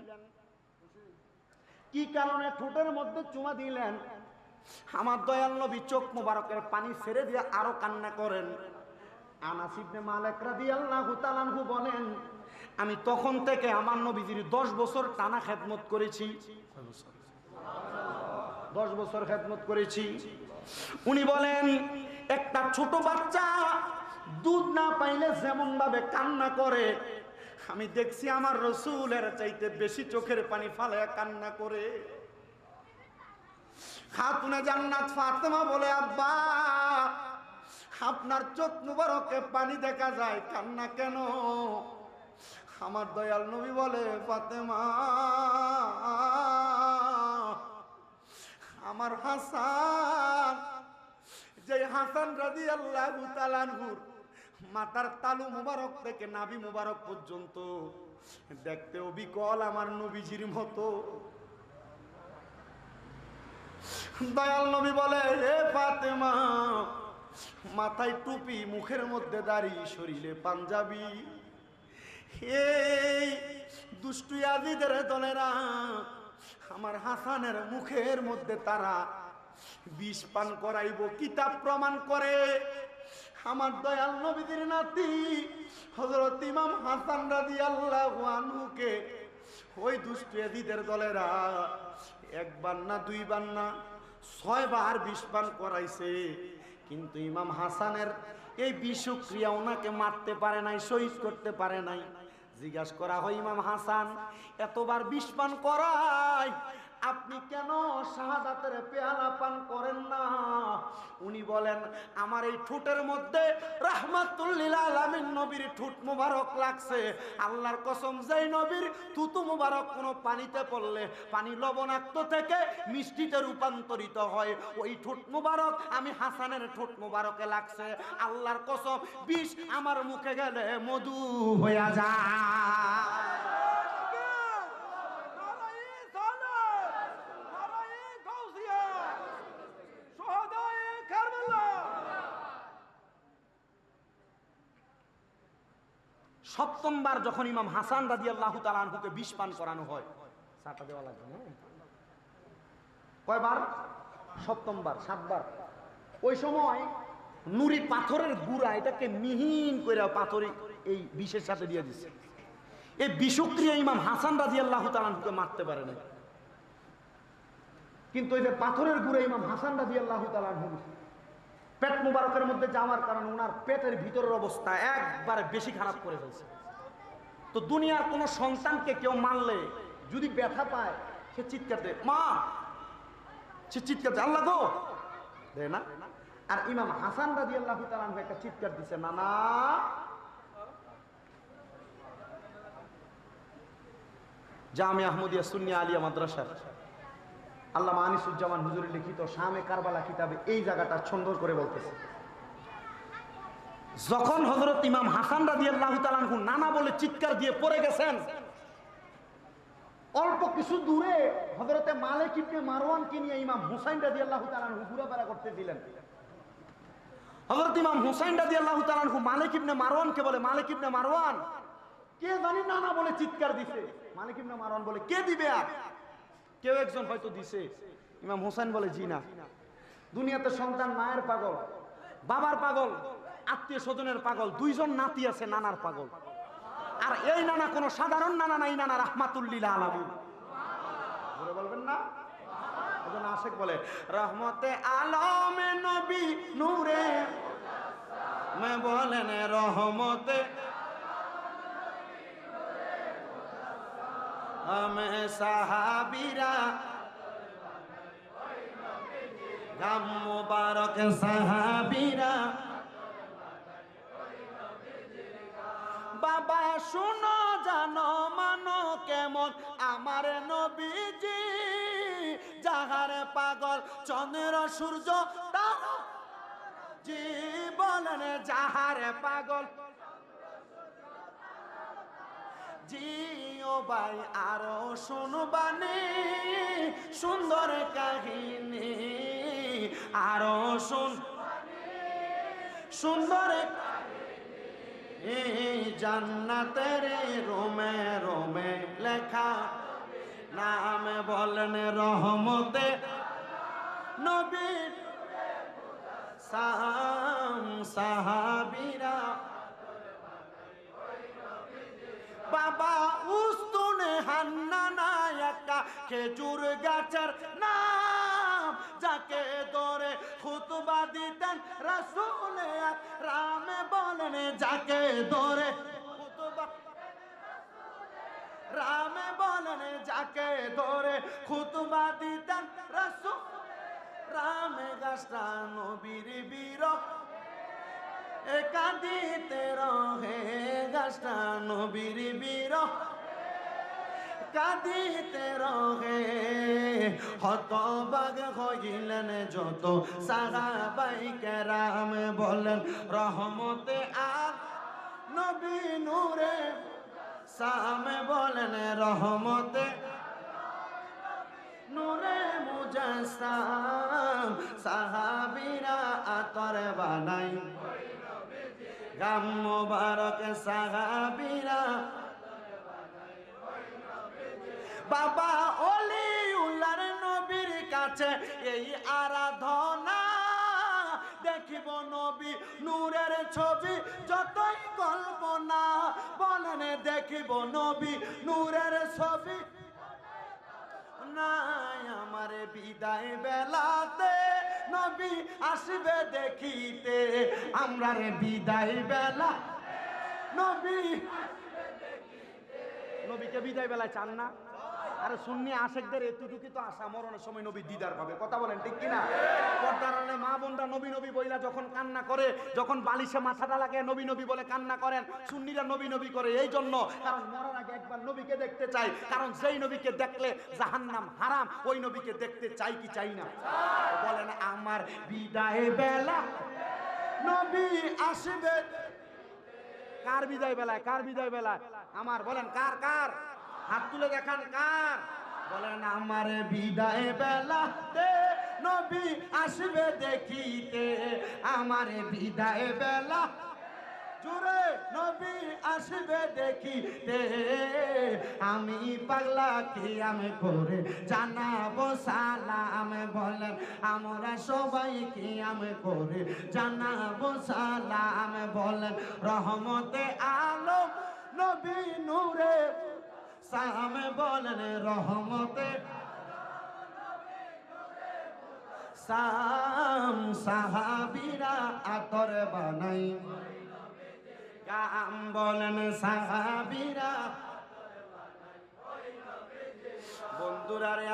কি কারণে ঠোঁটের মধ্যে চুমা দিলেন? আমার দয়াল নবী চোখ মুবারকের পানি ছেড়ে দিয়ে আরো কান্না করেন। আনাস ইবনে মালিক রাদিয়াল্লাহু তাআলা আনহু বলেন, আমি তখন থেকে আমার নবীজির 10 বছর টানা খেদমত করেছি। 10 বছর খেদমত করেছি। উনি বলেন, একটা ছোট বাচ্চা দুধ না পাইলে যেমন ভাবে কান্না করে, আমি দেখছি আমার রাসূলের চাইতে বেশি চোখের পানি ফালায়া কান্না করে। খাতুনে জান্নাত ফাতেমা বলে, আব্বা আপনার চোখ মুবারকে পানি দেখা যায়, কান্না কেন? আমার দয়াল নবী বলে, ফাতেমা আমার হাসান, যে হাসান রাদিয়াল্লাহু তাআলা আনহুর মাথার তালু মুবারক থেকে নাভি মুবারক পর্যন্ত দেখতে অবিকল আমার নবীজির মতো। দয়াল নবী বলে, হে ফাতেমা, মাথায় টুপি, মুখের মধ্যে দাড়ি, শরীরে পাঞ্জাবি, এই দুষ্টু ইয়াজিদের দলেরা আমার হাসানের মুখের মধ্যে তারা বিষ পান করাইব। কিতাব প্রমাণ করে আমার দয়াল নবীদের নাতি হযরত ইমাম হাসান রাদিয়াল্লাহু আনহুকে ওই দুষ্টু ইয়াজিদের দলেরা একবার না দুইবার না 6 বার বিষ পান করাইছে, কিন্তু ইমাম হাসানের এই বিষক্রিয়া ওনাকে মারতে পারে নাই, শহীদ করতে পারে নাই। জিজ্ঞাসা করা হয়, ইমাম হাসান এতবার বিষ পান করায় আপনি কেন শাহাদাতের পেয়ালা পান করেন না? উনি বলেন, আমার এই ঠোঁটের মধ্যে রাহমাতুল লিল আলামিন নবীর ঠোঁট মোবারক লাগছে। আল্লাহর কসম, যেই নবীর থুতু মোবারক কোনো পানিতে পড়লে পানি লবণাক্ত থেকে মিষ্টিতে রূপান্তরিত হয়, ওই ঠোঁট মোবারক আমি হাসানের ঠোঁট মোবারকে লাগছে। আল্লাহর কসম, বিষ আমার মুখে গেলে মধু হয়ে যায়। সপ্তমবার যখন ইমাম হাসান রাদিয়াল্লাহু তাআলা আনহুকে বিষ পান করানো হয়, সাটা দেওয়া লাগবে না, কয়বার? সপ্তমবার, 7 বার। ওই সময় নুরি পাথরের গুড়া এটাকে মিহিন করে পাথরে এই বিষের সাথে দিয়ে দিচ্ছে। এই বিষক্রিয়া ইমাম হাসান রাদিয়াল্লাহু তাআলা আনহুকে মারতে পারে না, কিন্তু এই যে পাথরের গুড়া ইমাম হাসান রাদিয়াল্লাহু তাআলা আনহু পেট মুবারকের মধ্যে যাওয়ার কারণে ওনার পেটের ভিতরের অবস্থা একবারে বেশি খারাপ করে ফেলছে। তো দুনিয়ার কোনো সন্তানকে কেউ মারলে যদি ব্যথা পায়, সে চিৎকার দেয়, মা, সে চিৎকার দেয়, আল্লাহ গো, দেয় না? আর ইমাম হাসান রাদিয়াল্লাহু তাআলা আনহু একটা চিৎকার দিছে, না না। জামিয়া আহমদিয়া সুন্নিয়া আলিয়া মাদ্রাসা আল্লামা আনিসুজ্জামান হুজুরের লিখিত শামে কারবালা কিতাবে এই জায়গাটা সুন্দর করে বলতেছে, যখন হযরত ইমাম হাসান রাদিয়াল্লাহু তাআলা আনহু নানা বলে চিৎকার দিয়ে পড়ে গেছেন, অল্প কিছু দূরে হযরতে মালিক ইবনে মারওয়ানকে নিয়ে ইমাম হুসাইন রাদিয়াল্লাহু তাআলা আনহু ঘোরাফেরা করতেছিলেন। হযরত ইমাম হুসাইন রাদিয়াল্লাহু তাআলা আনহু মালিক ইবনে মারওয়ানকে বলে, মালিক ইবনে মারওয়ান, কে জানি নানা বলে চিৎকার দিছে। মালিক ইবনে মারওয়ান বলে, কে দিবে? আর কেউ একজন হয়তো দিছে। ইমাম হুসাইন বলে, জি না। দুনিয়াতে সন্তান মায়ের পাগল, বাবার পাগল, আত্মীয় স্বজনের পাগল, 2 জন নাতি আছে নানার পাগল। আর এই নানা কোনো সাধারণ নানা নাই, নানা রাহমাতুল লিল আলামিন। বলে বলবেন না? ওজন আশেক বলে, রহমতে আলমে নবী নূরে মে বলেন, রহমতে আমি সাহাবীরা গাম মুবারক সাহাবীরা, বাবা শুনো জানো মানো কেমন আমার নবীজি, যাহারে পাগল চন্দ্র সূর্য তারা, জি বলেন যাহারে পাগল, জি ও ভাই আরো শুনবানি সুন্দর কাহিনী, আরো সুন্দর জান্নাতের রোমে রোমে লেখা নাম বলেন রহমতে নবী সাহাবীরা বাবা উস্তুনে হান্নানা একটা খেজুর গাছের নাম, যাকে ধরে খুতবা দিতেন রাসূল আকরাম বলেন, যাকে ধরে খুতবা রামে বলেন, যাকে ধরে খুতবা দিতেন রাসূল রামে গাছটা নবীর বিরহ কাঁদিতে রহে, গাছটা নবীর বিরহ কাঁদিতে রহে। হতবাগ হইলেন যত সাহাবায়ে কেরাম বলেন, রহমতে আর নবী নূরে সামে বলেন, রহমতে নূরে মুজাসসাম। সাহাবীরা আতর বানাই গাম মোবারক, সাহাবীরা বাবা অলিউল্লাহর নবীর কাছে এই আরাধনা, দেখিব নবী নূরের ছবি যতই কল্পনা, বলেন দেখিব নবী নূরের ছবি নাই। আমার বিদায় বেলাতে নবী আসবে দেখিতে, আমরা রে বিদায় বেলা নবী, নবীকে বিদায় বেলায় চান না? আরে সুন্নি আশেকদের এতটুকু তো আশা, মরণের সময় নবী দিদার পাবে, কথা বলেন ঠিক কিনা? পর্দার আড়ালে মা বোনরা নবী নবী বইলা যখন কান্না করে, যখন বালিশে মাথাটা লাগে নবী নবী বলে কান্না করেন, সুন্নিরা নবী নবী করে এই জন্য, কারণ মরার আগে একবার নবীকে দেখতে চাই, কারণ যেই নবীকে দেখলে জাহান্নাম হারাম, ওই নবীকে দেখতে চাই কি চাই না? বলেন আমার বিদায় বেলা নবী আসবে। কার বিদায় বেলায়? কার বিদায় বেলায়? আমার, বলেন কার? কার হাত তুলে দেখান কার? বলেন আমার বিদায় বেলাতে নবী আসবে দেখিতে, আমার বিদায় বেলা জুড়ে নবী আসবে দেখিতে। আমি পাগলা কি আমি করে জানাবো সালাম, বলেন আমরা সবাই কি আমি করে জানাবো সালাম, বলেন রহমতে আলম নবী নূরে সামে বলেন, রহমতে সাম। সাহাবীরা আতর বানাই গাম, বলেন সাহাবীরা। বন্ধুরা রে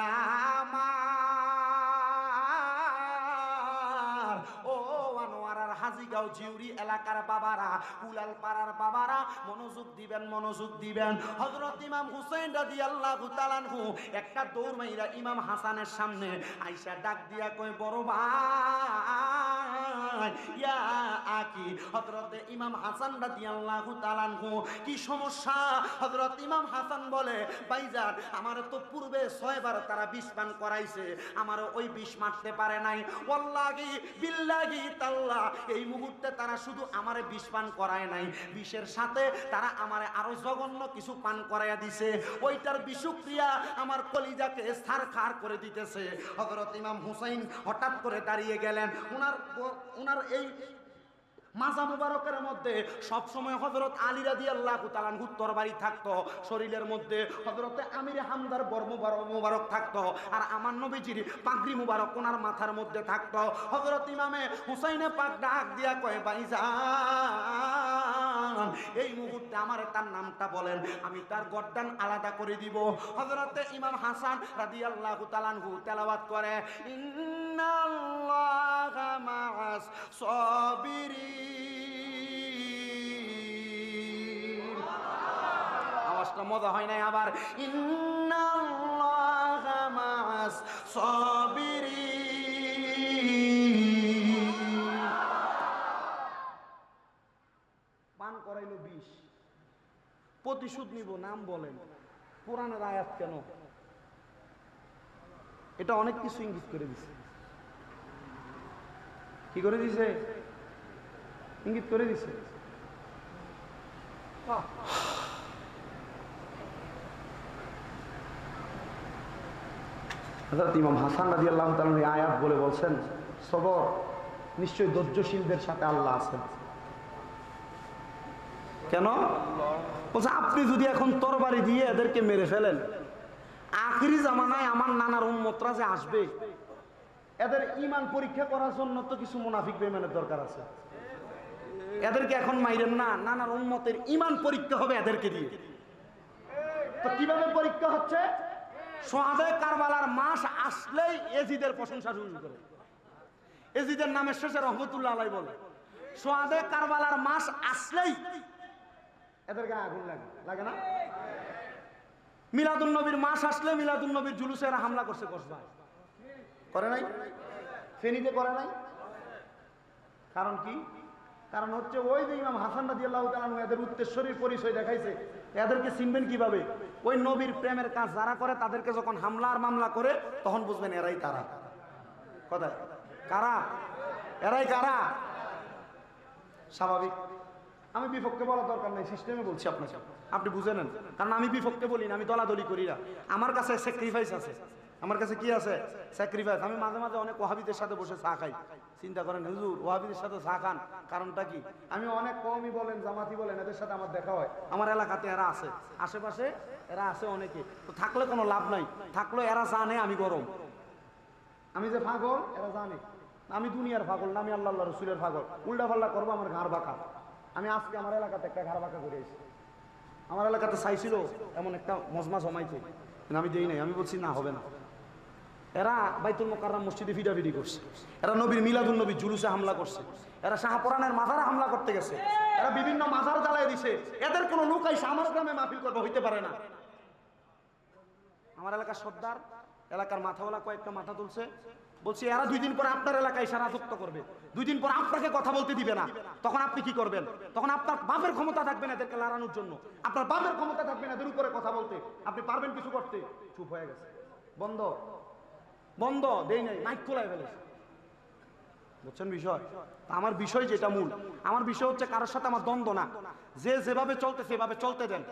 আমার, ও আনোয়ারার হাজিগাঁও জিউরি এলাকার বাবারা, কুলাল পাড়ার বাবারা, মনোযোগ দিবেন, মনোযোগ দিবেন। হযরত ইমাম হুসাইন রাদিয়াল্লাহু তাআলা আনহু একটা দৌড় মাইরা ইমাম হাসানের সামনে আইসা ডাক দিয়া কয়, বড় ভাই ইয়া আকি। হযরত ইমাম হাসান রাদিয়াল্লাহু তাআলা আনহু কি সমস্যা? হযরত ইমাম হাসান বলে, ভাইজান আমার তো পূর্বে 6 বার তারা বিষ পান করাইছে, আমার ওই বিষ মারতে পারে নাই। ওয়াল্লাহি বিল্লাহি তাআলা এই মুহূর্তে তারা শুধু আমারে বিষ পান করায় নাই, বিষের সাথে তারা আমারে আরো জঘন্য কিছু পান করাইয়া দিছে, ওইটার বিষক্রিয়া আমার কলিজাকে ছারখার করে দিতেছে। হযরত ইমাম হুসাইন হঠাৎ করে দাঁড়িয়ে গেলেন। উনার এই মাজা মুবারকের মধ্যে সব সময় হযরত আলী রাদিয়াল্লাহু তাআলা আনহু তরবারি থাকতো, শরীরের মধ্যে হযরত আমির হামদার বর মুবারক থাকতো, আর আমার নবীজির পাগড়ি মুবারক ওনার মাথার মধ্যে থাকতো। হযরত ইমামে হুসাইনে পাক ডাক দিয়া কয়, ভাইজান এই মুহূর্তে আমার তার নামটা বলেন, আমি তার গর্দান আলাদা করে দিব। হযরত ইমাম হাসান রাদিয়াল্লাহু তাআলা আনহু তেলাওয়াত করে, ইন্নাল্লাহা মা'আস সাবিরিন। আওয়াজটা মজা হয় নাই আবার, ইন্নাল্লাহা মা'আস সাবিরিন। পান করাইলো বিষ, প্রতিশোধ নিব, নাম বলেন, কোরআনের আয়াত কেন? এটা অনেক কিছু ইঙ্গিত করে দিছে। কি করে দিছে? ইঙ্গিত করে দিছে। হযরত ইমাম হাসান রাদিয়াল্লাহু তাআলা এই আয়াত বলে বলছেন, সবর নিশ্চয়ই ধৈর্যশীলদের সাথে আল্লাহ আছেন। কেন বলছে আপনি যদি এখন তরবারি দিয়ে এদেরকে মেরে ফেলেন, আখিরি জামানায় আমার নানার উম্মতরা যে আসবে, এদের ঈমান পরীক্ষা করার জন্য তো কিছু মুনাফিক বেঈমানের দরকার আছে। এদেরকে এখন মাইরেন না, নানার উম্মতের ঈমান পরীক্ষা হবে এদেরকে দিয়ে। তো কিভাবে পরীক্ষা হচ্ছে? সোহাদায়ে কারবালার মাস আসলেই এজিদের প্রশংসা শুরু করে। এজিদের নামের শেষে রহমতুল্লাহ আলাইহি বলে, সোহাদায়ে কারবালার মাস আসলেই এদের গায়ে আগুন লাগে, লাগে না? মিলাদুন নবীর মাস আসলে মিলাদুন নবীর জুলুসে এরা হামলা করছে, কসবায় করে নাই? ফেনীতে করে নাই? কারণ কি? কারণ হচ্ছে ওই যে ইমাম হাসান রাদিয়াল্লাহু তাআলা আনহু এদের উত্তরসূরির পরিচয় দেখাইছে। এদেরকে চিনবেন কিভাবে? ওই নবীর প্রেমের কাজ যারা করে তাদেরকে যখন হামলা আর মামলা করে তখন বুঝবেন এরাই তারা। কথা কারা? এরাই কারা? স্বাভাবিক। আমি বিপক্ষে বলার দরকার নাই, সিস্টেমে বলছি আপনাকে, আপনি বুঝে নেন। কারণ আমি বিপক্ষে বলি না, আমি দলাদলি করি না। আমার কাছে স্যাক্রিফাইস আছে। আমার কাছে কি আছে? স্যাক্রিফাইস। আমি মাঝে মাঝে অনেক ওয়াহাবিদের সাথে বসে চা খাই। চিন্তা করেন হুজুর ওয়াহাবিদের সাথে চা খান, কারণটা কি? আমি অনেক কওমি বলেন, জামাতি বলেন, এদের সাথে আমার দেখা হয়। আমার এলাকাতে এরা আছে, আশেপাশে এরা আছে অনেকে। তো থাকলে কোনো লাভ নাই, থাকলে এরা জানে আমি গরম। আমি যে পাগল এরা জানে। আমি দুনিয়ার পাগল না, আমি আল্লাহ রসুলের পাগল। উল্টা পাল্লা করবো আমার ঘাড় বাঁকা। আমি আজকে আমার এলাকাতে একটা ঘাড় বাঁকা করে এসেছি। আমার এলাকাতে চাইছিল এমন একটা মজমা জমাইতে, কিন্তু আমি দেই নাই। আমি বলছি না, হবে না। এরা বাইতুল মুকাররম মসজিদে ফিডাফিডি করছে, এরা নবীর মিলাদুন নবীর জুলুসে হামলা করছে, এরা শাহপরানের মাজারে হামলা করতে গেছে, এরা বিভিন্ন মাজার জ্বালায় দিছে। এদের কোনো লোক আইসা আমার গ্রামে মাহফিল করবে, হইতে পারে না। আমার এলাকার সর্দার, এলাকার মাথাওয়ালা কয়েকটা মাথা তুলছে, বলছি এরা 2 দিন পরে আপনার এলাকায় এসে রাজত্ব করবে, 2 দিন পর আপনাকে কথা বলতে দিবে না। তখন আপনি কি করবেন? তখন আপনার বাপের ক্ষমতা থাকবে না এদেরকে লড়ানোর জন্য, আপনার বাপের ক্ষমতা থাকবে না এদের উপরে কথা বলতে। আপনি পারবেন কিছু করতে? চুপ হয়ে গেছে, বন্ধ বন্ধ, দেই নাই, মাইক খোলাই ফেলেছে। বুঝছেন বিষয়? আমার বিষয় যেটা মূল, আমার বিষয় হচ্ছে কারোর সাথে আমার দ্বন্দ্ব না। যে যেভাবে চলতে সেভাবে চলতে দেন।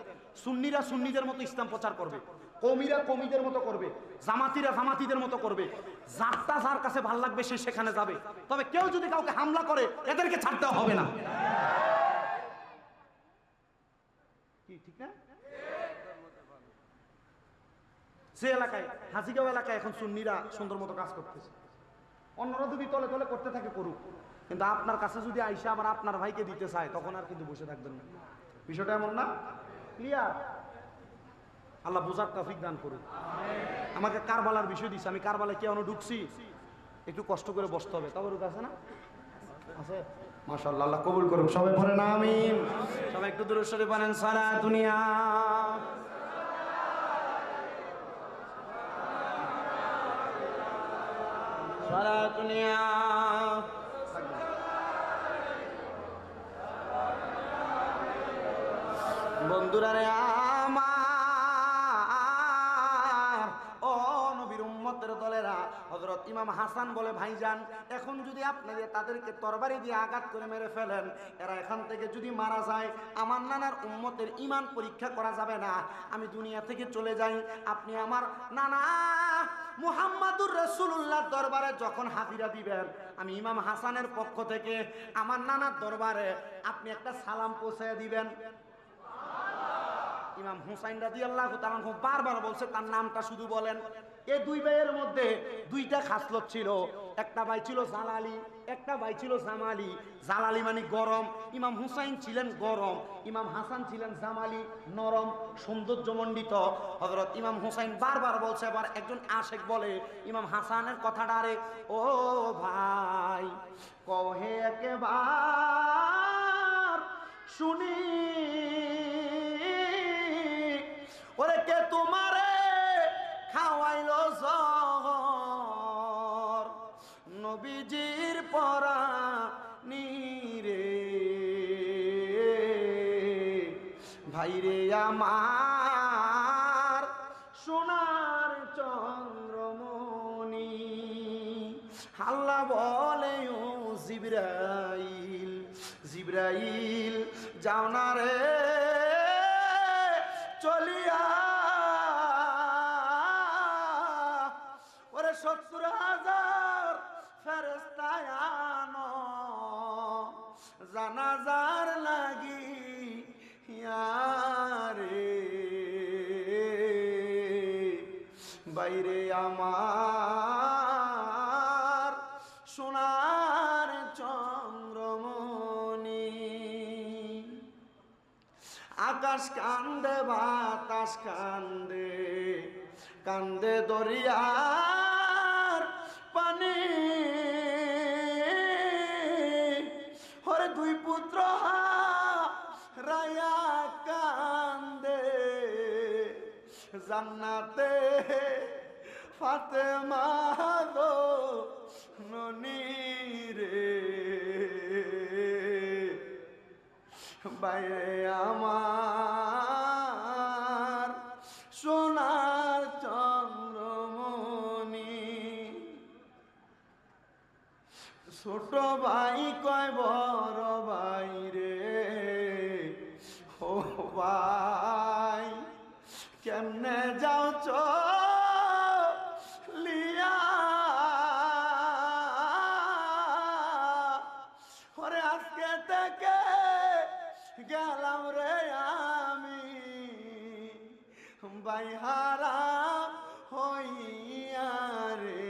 সুন্নিরা সুন্নিদের মতো ইসলাম প্রচার করবে, কওমিরা কওমিদের মতো করবে, জামাতিরা জামাতিদের মতো করবে। যারটা যার কাছে ভাল লাগবে সে সেখানে যাবে। তবে কেউ যদি কাউকে হামলা করে এদেরকে ছাড়তে হবে না। কি ঠিক না? যে এলাকায় হাজিগাঁও এলাকায় এখন সুন্নিরা সুন্দর মতো কাজ করতেছে, অন্যরা যদি তলে তলে করতে থাকে করুক, কিন্তু আপনার কাছে যদি আইসা আবার আপনার ভাইকে দিতে চায় তখন আর কিন্তু বসে থাকবেন না। বিষয়টা এমন না? ক্লিয়ার? আল্লাহ বোঝার তৌফিক দান করুন। আমাকে কারবালার বিষয় দিচ্ছে, আমি কারবালায় কেন ঢুকছি একটু কষ্ট করে বসতে হবে। তাবরুক আছে না? আছে? মাশাআল্লাহ, আল্লাহ কবুল করুন। সবাই পড়েন আমিন। সবাই একটু দুরূদ শরীফ পড়েন। সালাতুন দুনিয়া সালাতুন ইয়া। বন্ধুরা রে আমার, ও নবীর উম্মতের দলেরা, হযরত ইমাম হাসান বলে ভাইজান এখন যদি আপনাদের তাদেরকে তরবারি দিয়ে আঘাত করে মেরে ফেলেন, এরা এখান থেকে যদি মারা যায় আমার নানার উম্মতের ঈমান পরীক্ষা করা যাবে না। আমি দুনিয়া থেকে চলে যাই, আপনি আমার নানা মুহাম্মাদুর রাসূলুল্লাহ দরবারে যখন হাজিরা দিবেন, আমি ইমাম হাসানের পক্ষ থেকে আমার নানার দরবারে আপনি একটা সালাম পৌঁছে দিবেন। ইমাম হুসাইন রাদিয়াল্লাহু তাআলা বারবার বলছে তার নামটা শুধু বলেন। এই 2 ভাইয়ের মধ্যে 2টা খাসলত ছিল। একটা ভাই ছিল জালালি, একটা ভাই ছিল জামালি। জালালি মানে গরম, ইমাম হুসাইন ছিলেন গরম, ইমাম হাসান ছিলেন জামালি, নরম সৌন্দর্যমণ্ডিত। হযরত ইমাম হুসাইন বারবার বলছে, আবার একজন আশেক বলে ইমাম হাসানের কথাটারে, ও ভাই কহে একবার শুনি, ওরে কে তোমারে খাওয়াইলো জহর, নবীজির পরানি রে, ভাইরে আমার সোনার চন্দ্রমণি। আল্লাহ বলে ও জিবরাইল, জিবরাইল যাও না রে চলিয়া, ওরে 70,000 ফেরেশতা আনো জানাজার লাগি রে বাইরে আমার সোনার চন্দ্রমণি। আকাশ কান্দে বাতাস কান্দে, কান্দে দরিয়ার পানি। ওরে দুই পুত্র রায়া কান্দে জান্নাতে ফাতেমা গো ননি রে বাইরে আমার সোনার চন্দ্রমণি। ছোট ভাই কয় বড় ভাই রে, ও ভাই কেমনে যাও চলিয়া, ওরে আজকে থেকে গেলাম রে আমি বাইহারা হইয়া রে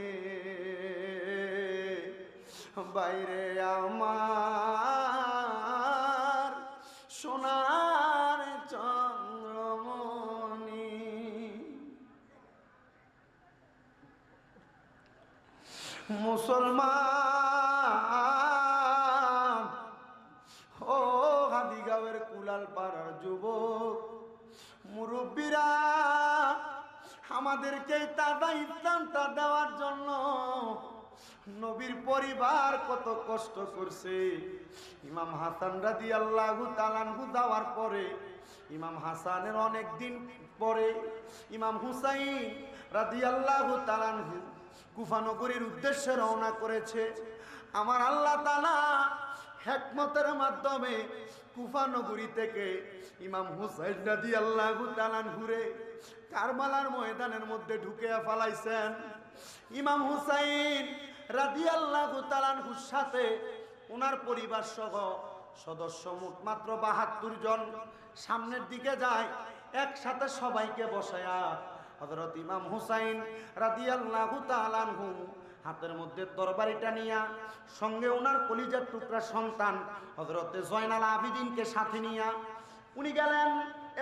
বাইরে আমার সোনার চন্দ্রমণি। মুসলমান ও হাদিগাঁওয়ের কুলাল পাড়ার যুবক মুরব্বীরা, আমাদেরকে তাজা ইসলামটা দেওয়ার জন্য নবীর পরিবার কত কষ্ট করছে। ইমাম হাসান রাদিয়াল্লাহু তাআলা আনহু যাওয়ার পরে, ইমাম হাসানের অনেক দিন পরে ইমাম হুসাইন রাদিয়াল্লাহু তাআলা আনহু কুফা নগরীর উদ্দেশ্যে রওনা করেছে। আমার আল্লাহ তাআলা হিকমতের মাধ্যমে কুফা নগরী থেকে ইমাম হুসাইন রাদিয়াল্লাহু তাআলা আনহুরে কারবালার ময়দানের মধ্যে ঢুকে ফেলাইছেন। ইমাম হুসাইন রাদিয়াল্লাহু তাআলা আনহুর সাথে ওনার পরিবার সহ সদস্য মোট মাত্র ৭২ জন সামনের দিকে যায়। একসাথে সবাইকে বসায়া হযরত ইমাম হুসাইন রাদিয়াল্লাহু তাআলা আনহু হাতের মধ্যে তরবারিটা নিয়া, সঙ্গে ওনার কলিজার টুকরা সন্তান হযরতে জয়নাল আবিদিনকে সাথে নিয়া উনি গেলেন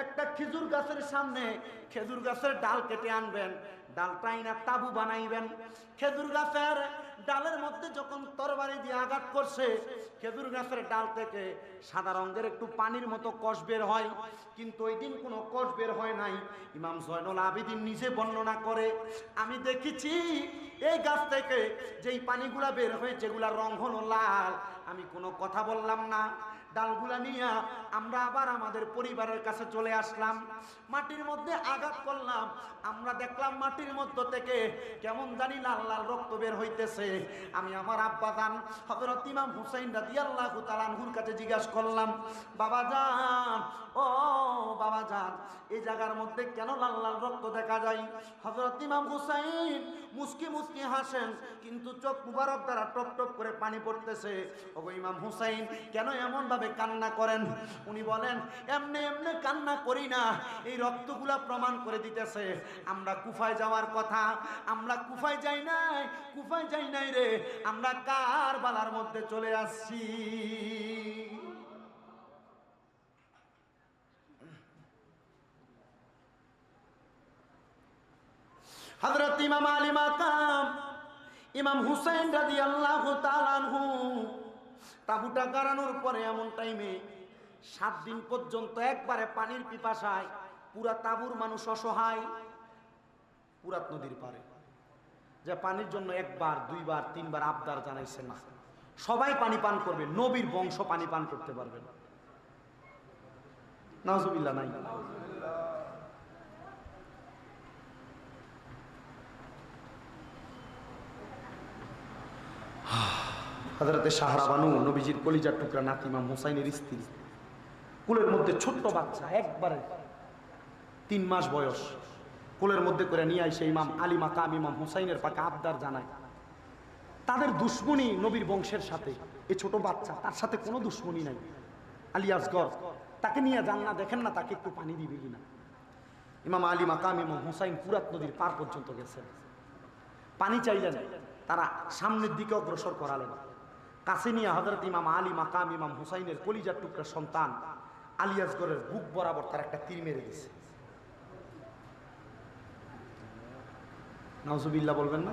একটা খেজুর গাছের সামনে। খেজুর গাছের ডাল কেটে আনবেন, ডালটাই না তাবু বানাইবেন। খেজুর গাছের ডালের মধ্যে যখন তরবারি দিয়ে আঘাত করছে, খেজুর গাছের ডাল থেকে সাদা রঙের একটু পানির মতো কষ বের হয়, কিন্তু ওই দিন কোনো কষ বের হয় নাই। ইমাম জয়নুল আবিদিন নিজে বর্ণনা করে, আমি দেখেছি এই গাছ থেকে যেই পানিগুলা বের হয়েছে যেগুলা রং হলো লাল, আমি কোনো কথা বললাম না। ডালগুলা নিয়ে আমরা আবার আমাদের পরিবারের কাছে চলে আসলাম। মাটির মধ্যে আঘাত করলাম, আমরা দেখলাম মাটির মধ্য থেকে কেমন জানি লাল লাল রক্ত বের হইতেছে। আমি আমার আব্বাজান হযরত ইমাম হুসাইন রাদিয়াল্লাহু তাআলা আনহুর কাছে জিজ্ঞাসা করলাম, বাবা জান, ও বাবা জান, এই জায়গার মধ্যে কেন লাল লাল রক্ত দেখা যায়? হযরত ইমাম হুসাইন মুস্কি মুস্কি হাসেন, কিন্তু চোখ মুবারক দ্বারা টপ টপ করে পানি পড়তেছে। ওগো ইমাম হুসাইন, কেন এমন ভাবে কান্না করেন? উনি বলেন, এমনি এমনি কান্না করি না, এই রক্তগুলা প্রমাণ করে দিতেছে আমরা কুফায় যাওয়ার কথা। আমরা কুফায় যাই নাই, কুফায় যাই নাই রে, আমরা কারবালার মধ্যে চলে আসছি। হযরত ইমাম আলী মাকাম ইমাম হুসাইন রাদিয়াল্লাহু তাআলা আনহু তাবুটা গাড়ানোর পরে এমন টাইমে 7 দিন পর্যন্ত একবারে পানির পিপাসায় পুরা তাবুর মানুষ অসহায়। পুরাত নদীর পারে যে পানির জন্য একবার, দুইবার, তিনবার আবদার জানাইছে না, সবাই পানি পান করবে, নবীর বংশ পানি পান করতে পারবে না। নাউজুবিল্লাহ নাই। হযরতে সাহরা বানু নবীজির কলিজার টুকরা নাতি ইমাম হুসাইনের স্ত্রী, কোলের মধ্যে ছোট্ট বাচ্চা, একবারে 3 মাস বয়স, কোলের মধ্যে করে নিয়ে আইসে ইমাম আলী মাকাম ইমাম হুসাইনের পাকে আবদার জানায়, তাদের দুশ্মনী নবীর বংশের সাথে। এই ছোট বাচ্চা, তার সাথে কোনো দুশ্মনী নাই। আলী আসগর, তাকে নিয়ে যান না, দেখেন না তাকে একটু পানি দিবে কিনা। ইমাম আলী মাকাম ইমাম হুসাইন ফুরাত নদীর পার পর্যন্ত গেছেন, পানি চাইলেন, তারা সামনের দিকে অগ্রসর করালেন। কাছে নিয়ে হযরত ইমাম আলী মাকাম ইমাম হুসাইনের কলিজার টুকরা সন্তান আলী আসগরের বুক বরাবর তার একটা তীর মেরে দিয়েছে। নাউজুবিল্লাহ বলবেন না?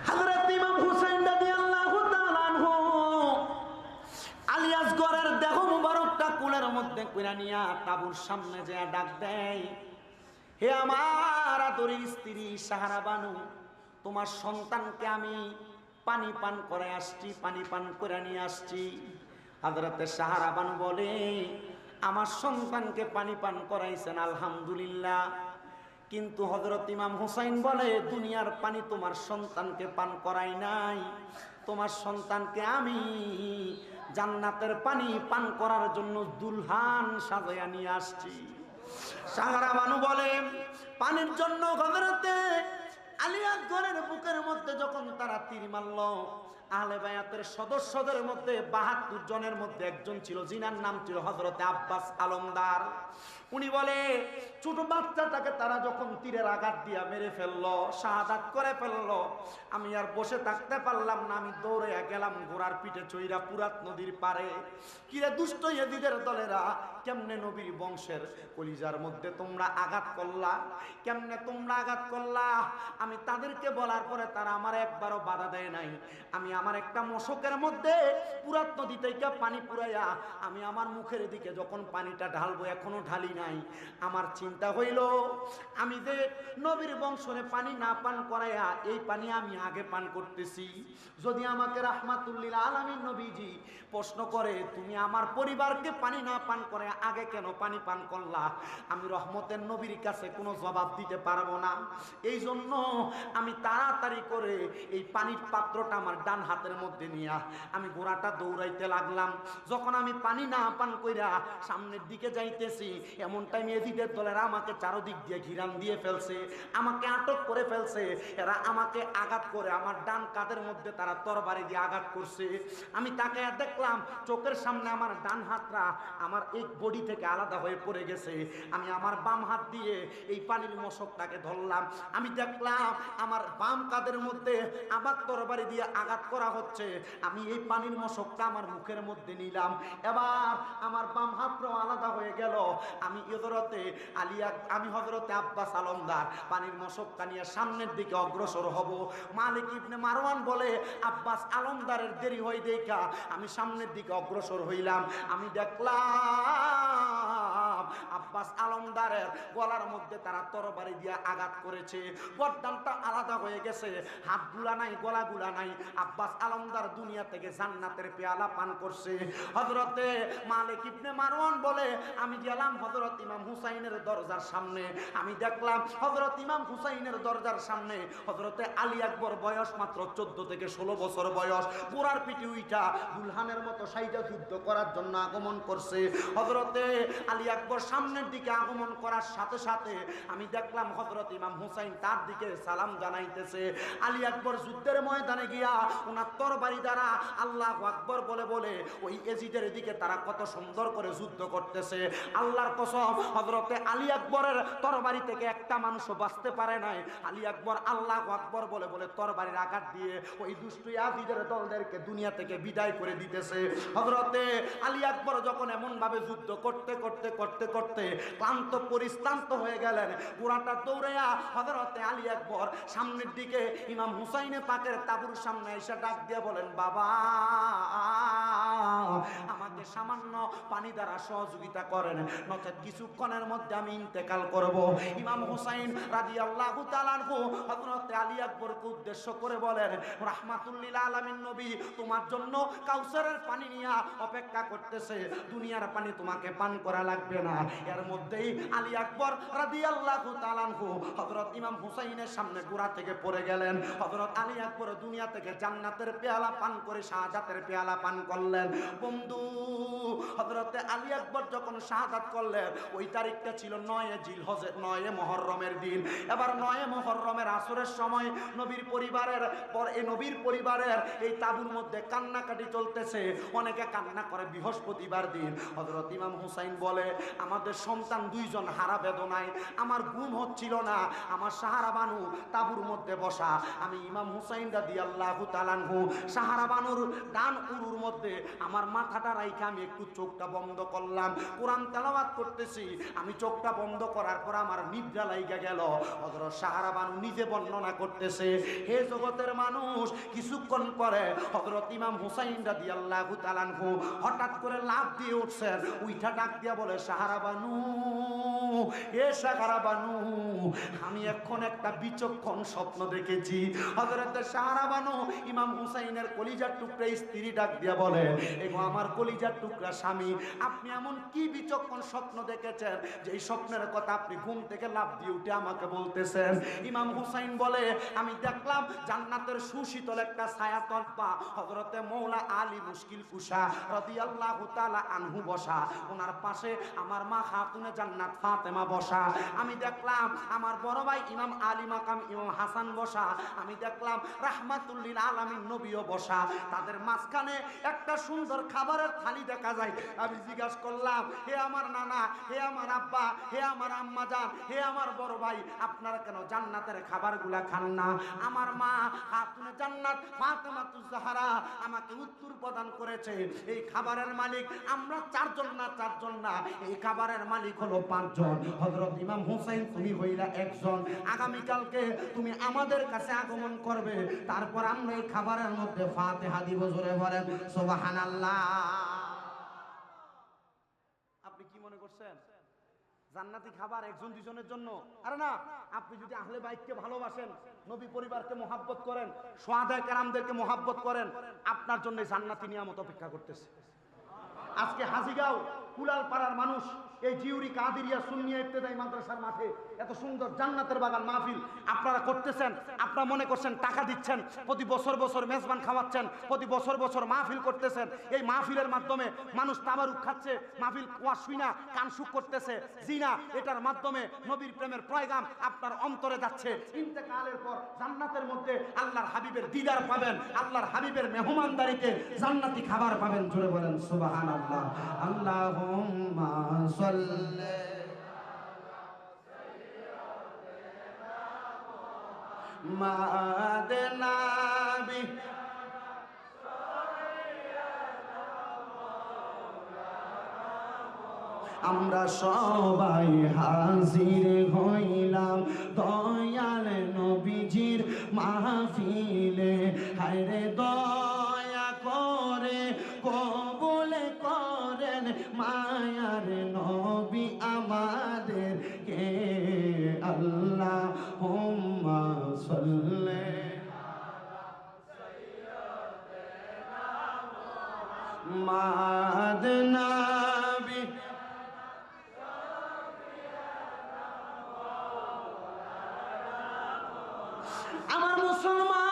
হযরত ইমাম হুসাইন রাদিয়াল্লাহু তাআলা আনহু আলী আসগরের দেহ মুবারকটা কোলের মধ্যে কইরা নিয়া তাবুর সামনে যেয়ে ডাক দেয়, হে আমার আদরের স্ত্রী সাহারা বানু, তোমার সন্তানকে আমি পানি পান করে আসছি, পানি পান করে নিয়ে আসছি। হযরতে সাহারা বানু বলে, আমার সন্তানকে পানি পান করাইছেন আলহামদুলিল্লাহ, কিন্তু হযরত ইমাম হুসাইন বলে, দুনিয়ার পানি তোমার সন্তানকে পান করাই নাই, তোমার সন্তানকে আমি জান্নাতের পানি পান করার জন্য দুলহান সাজাইয়া নিয়ে আসছি। সাহারা বানু বলে, পানির জন্য হযরতে আলী আসগরের বুকের মধ্যে যখন তারা তীর মারল, আহলে বায়াতের সদস্যদের মধ্যে ৭২ জনের মধ্যে একজন ছিল, যিনার নাম ছিল হযরতে আব্বাস আলমদার। উনি বলে, ছোট বাচ্চাটাকে তারা যখন তীরের আঘাত দিয়া মেরে ফেললো, শাহাদাত করে ফেললো, আমি আর বসে থাকতে পারলাম না, আমি দৌড়ে গেলাম ঘোড়ার পিঠে চইরা ফুরাত নদীর পারে। কিরে দুষ্ট ইহুদীদের দলেরা, কেমনে নবীর বংশের কলিজার মধ্যে তোমরা আঘাত করলা, কেমনে তোমরা আঘাত করলা? আমি তাদেরকে বলার পরে তারা আমার একবারও বাধা দেয় নাই। আমি আমার একটা মশকের মধ্যে ফুরাত নদী থেকে পানি পুরাইয়া আমি আমার মুখের দিকে যখন পানিটা ঢালবো, এখনো ঢালি নাই, আমার চিন্তা হইল আমি যে নবীর বংশরে পানি না পান করাইয়া এই পানি আমি আগে পান করতেছি, যদি আমাকে রাহমাতুল্লিল আলামিন নবীজি প্রশ্ন করে, তুমি আমার পরিবারকে পানি না পান করে আগে কেন পানি পান করলা, আমি রহমতের নবীর কাছে কোনো জবাব দিতে পারবো না। এই জন্য আমি তাড়াতাড়ি করে এই পানির পাত্রটা আমার ডান হাতের মধ্যে নিয়া আমি ঘোড়াটা দৌড়াইতে লাগলাম। যখন আমি পানি না পান কইরা সামনের দিকে যাইতেছি, এমন টাইমে এজিদের দলেরা আমাকে চারদিক দিয়ে ঘিরান দিয়ে ফেলছে, আমাকে আটক করে ফেলছে। এরা আমাকে আঘাত করে আমার ডান কাঁধের মধ্যে তারা তরবারি দিয়ে আঘাত করছে। আমি তাকে দেখলাম চোখের সামনে আমার ডান হাতটা আমার এক বডি থেকে আলাদা হয়ে পড়ে গেছে। আমি আমার বাম হাত দিয়ে এই পানির মশকটাকে ধরলাম, আমি দেখলাম আমার বাম কাঁধের মধ্যে আবার তরবারি দিয়ে আঘাত করা হচ্ছে। আমি এই পানির মশকটা আমার মুখের মধ্যে নিলাম, এবার আমার বাম হাতটাও আলাদা হয়ে গেল। আমি হযরতে আব্বাস আলমদার পানির মশকটা নিয়ে সামনের দিকে অগ্রসর হব। মালিক ইবনে মারওয়ান বলে, আব্বাস আলমদারের দেরি হয় দেখা আমি সামনের দিকে অগ্রসর হইলাম। আমি দেখলাম আব্বাস আলমদারের গলার মধ্যে তারা তরবারি দিয়ে আঘাত করেছে, গর্দানটা আলাদা হয়ে গেছে, হাতগুলা নাই, গলাগুলা নাই। আব্বাস আলমদার দুনিয়া থেকে জান্নাতের পেয়ালা পান করছে। হযরতে মালিক ইবনে মারওয়ান বলে, আমি গেলাম হযরত ইমাম হুসাইনের দরজার সামনে, আমি দেখলাম হযরত ইমাম হুসাইনের দরজার সামনে হযরতে আলী আকবর, বয়স মাত্র 14 থেকে 16 বছর বয়স, ঘোড়ার পিঠে উইঠা দুলহানের মতো সাইজা যুদ্ধ করার জন্য আগমন করছে। হযরতে আলী আকবর সামনের দিকে আগমন করার সাথে সাথে আমি দেখলাম হযরত ইমাম হুসাইন তার দিকে সালাম জানাইতেছে। আলী আকবর যুদ্ধের ময়দানে গিয়া ওনার তরবারি দ্বারা আল্লাহু আকবর বলে বলে ওই এজিদের দিকে তারা কত সুন্দর করে যুদ্ধ করতেছে। আল্লাহর কসম, হযরতে আলী আকবরের তরবারি থেকে একটা মানুষও বাঁচতে পারে নাই। আলী আকবর আল্লাহু আকবর বলে বলে তরবারির আঘাত দিয়ে ওই দুষ্ট ইয়াজিদের দলদেরকে দুনিয়া থেকে বিদায় করে দিতেছে। হযরতে আলী আকবর যখন এমন ভাবে যুদ্ধ করতে করতে করতে করতে ক্লান্ত পরিশ্রান্ত হয়ে গেলেন, ঘোড়াটা দৌড়াইয়া হযরতে আলী আকবর সামনের দিকে ইমাম হুসাইনে পাকের তাঁবুর সামনে এসে ডাক দিয়ে বলেন, বাবা আমাকে সামান্য পানি দ্বারা সহযোগিতা করেন, নচেত কিছুক্ষণের মধ্যে আমি ইন্তেকাল করব। ইমাম হুসাইন রাদিয়াল্লাহু তাআলা আনহু হযরতে আলী আকবরকে উদ্দেশ্য করে বলেন, রাহমাতুল্লিল আলামিন নবী তোমার জন্য কাউসারের পানি নিয়ে অপেক্ষা করতেছে, দুনিয়ার পানি তোমাকে পান করা লাগবে না। এর মধ্যেই আলী আকবর রাদিয়াল্লাহু তাআলা আনহু হযরত ইমাম হুসাইনের সামনে গোড়া থেকে পড়ে গেলেন। হযরত আলী আকবর দুনিয়া থেকে জান্নাতের পেয়ালা পান করে শাহাদাতের পেয়ালা পান করলেন। বন্ধু, হযরত আলী আকবর যখন শাহাদাত করলেন ওই তারিখটা ছিল 9 জিলহজের 9 মুহররমের দিন। এবার 9 মুহররমের আসরের সময় নবীর পরিবারের নবীর পরিবারের এই তাঁবুর মধ্যে কান্নাকাটি চলতেছে। অনেকে কান্না করে বৃহস্পতিবার দিন। হযরত ইমাম হুসাইন বলে, আমাদের সন্তান 2 জন হারা বেদনায়, আমার ঘুম হচ্ছিল না, আমার সাহারা বানু তাঁবুর মধ্যে বসা। আমি ইমাম হুসাইন রাদিয়াল্লাহু তাআলা আনহু সাহারা বানুর ডান উরুর মধ্যে আমার মাথাটা রাইখা আমি একটু চোখটা বন্ধ করলাম, কোরআন তেলাওয়াত করতেছি। আমি চোখটা বন্ধ করার পর আমার নিদ্রা লাইগা গেল। হযরত সাহারা বানু নিজে বর্ণনা করতেছে, হে জগতের মানুষ, কিছুক্ষণ পরে হযরত ইমাম হুসাইন রাদিয়াল্লাহু তাআলা আনহু হঠাৎ করে লাফ দিয়ে উঠছেন, উইঠা ডাক দিয়া বলে, সাহারা বানু, এ সাহারা বানু, আমি এখন একটা বিচক্ষণ স্বপ্ন দেখেছি। হযরত সাহারা বানু ইমাম হুসাইনের কলিজার টুকরা স্ত্রী ডাক দিয়া বলে, এগো আমার কলিজার টুকরা স্বামী, আপনি এমন কি বিচক্ষণ স্বপ্ন দেখেছেন যে এই স্বপ্নের কথা আপনি ঘুম থেকে লাফ দিয়ে উঠে আমাকে বলতেছেন? ইমাম হুসাইন বলে, আমি দেখলাম জান্নাতের সুশীতল একটা ছায়াতল পা হযরতে মৌলা আলী মুশকিল কুশা রাদিয়াল্লাহু তাআলা আনহু বসা, ওনার পাশে আমার মা খাতুনে জান্নাত ফাতেমা বসা। আমি দেখলাম আমার বড় ভাই ইমাম আলী মাকাম ইমাম হাসান বসা। আমি দেখলাম রাহমাতুল লিল আলামিন নবীও বসা। তাদের মাঝখানে একটা সুন্দর খাবারের থালি দেখা যায়। আমি জিজ্ঞাসা করলাম, হে আমার নানা, হে আমার আব্বা, হে আমার আম্মা জান, হে আমার বড় ভাই, আপনারা কেন জান্নাতের খাবারগুলা খান না? আমার মা খাতুনে জান্নাত ফাতেমাতুজ জাহরা আমাকে উত্তর প্রদান করেছে, এই খাবারের মালিক আমরা 4 জন না, এই খাবারের মালিক হলো 5 জন। হযরত ইমাম হুসাইন, তুমি হইলা 1 জন। আগামীকালকে তুমি আমাদের কাছে আগমন করবে, তারপর আমরা এই খাবারের মধ্যে ফাতিহা দিব। জোরে বলেন সুবহানাল্লাহ। আপনি কি মনে করছেন জান্নাতি খাবার 1 জন 2 জনের জন্য? আরে না, আপনি যদি আহলে বাইতকে ভালোবাসেন, নবী পরিবারকে মহব্বত করেন, সুহাদায়ে কেরামদেরকে মহব্বত করেন, আপনার জন্য জান্নাতি নিয়ামত অপেক্ষা করতেছে। আজকে হাজিগাঁও কুলালপাড়ার মানুষ এই জিউরি কাদিরিয়া সুন্নিয়া ইবতেদায়ী মাদ্রাসার মাঠে এত সুন্দর জান্নাতের বাগান মাহফিল আপনারা করতেছেন। আপনারা মনে করছেন টাকা দিচ্ছেন, প্রতি বছর বছর মেজবান খাওয়াচ্ছেন, প্রতি বছর বছর মাহফিল করতেছেন। এই মাহফিলের মাধ্যমে মানুষ তাবারুক খাচ্ছে, মাহফিল ওয়াজ শুনা কান সুখ করতেছে। জিনা, এটার মাধ্যমে নবীর প্রেমের পয়গাম আপনার অন্তরে যাচ্ছে। ইন্তেকালের পর জান্নাতের মধ্যে আল্লাহর হাবিবের দিদার পাবেন, আল্লাহর হাবিবের মেহমানদারিতে জান্নাতি খাবার পাবেন। জোরে বলেন সুবহানাল্লাহ। আল্লাহুম্মা সাল্লি মা'আদনা বি আমরা সবাই হাজির হইলাম দয়াল নবীজির মাহফিলে। হায়রে দয়া করে কবুল করেন মায়ার নবী আমাদের কে। আল্লাহুম্মা সাল্লি মা'আদনা বি আমার মুসলমান,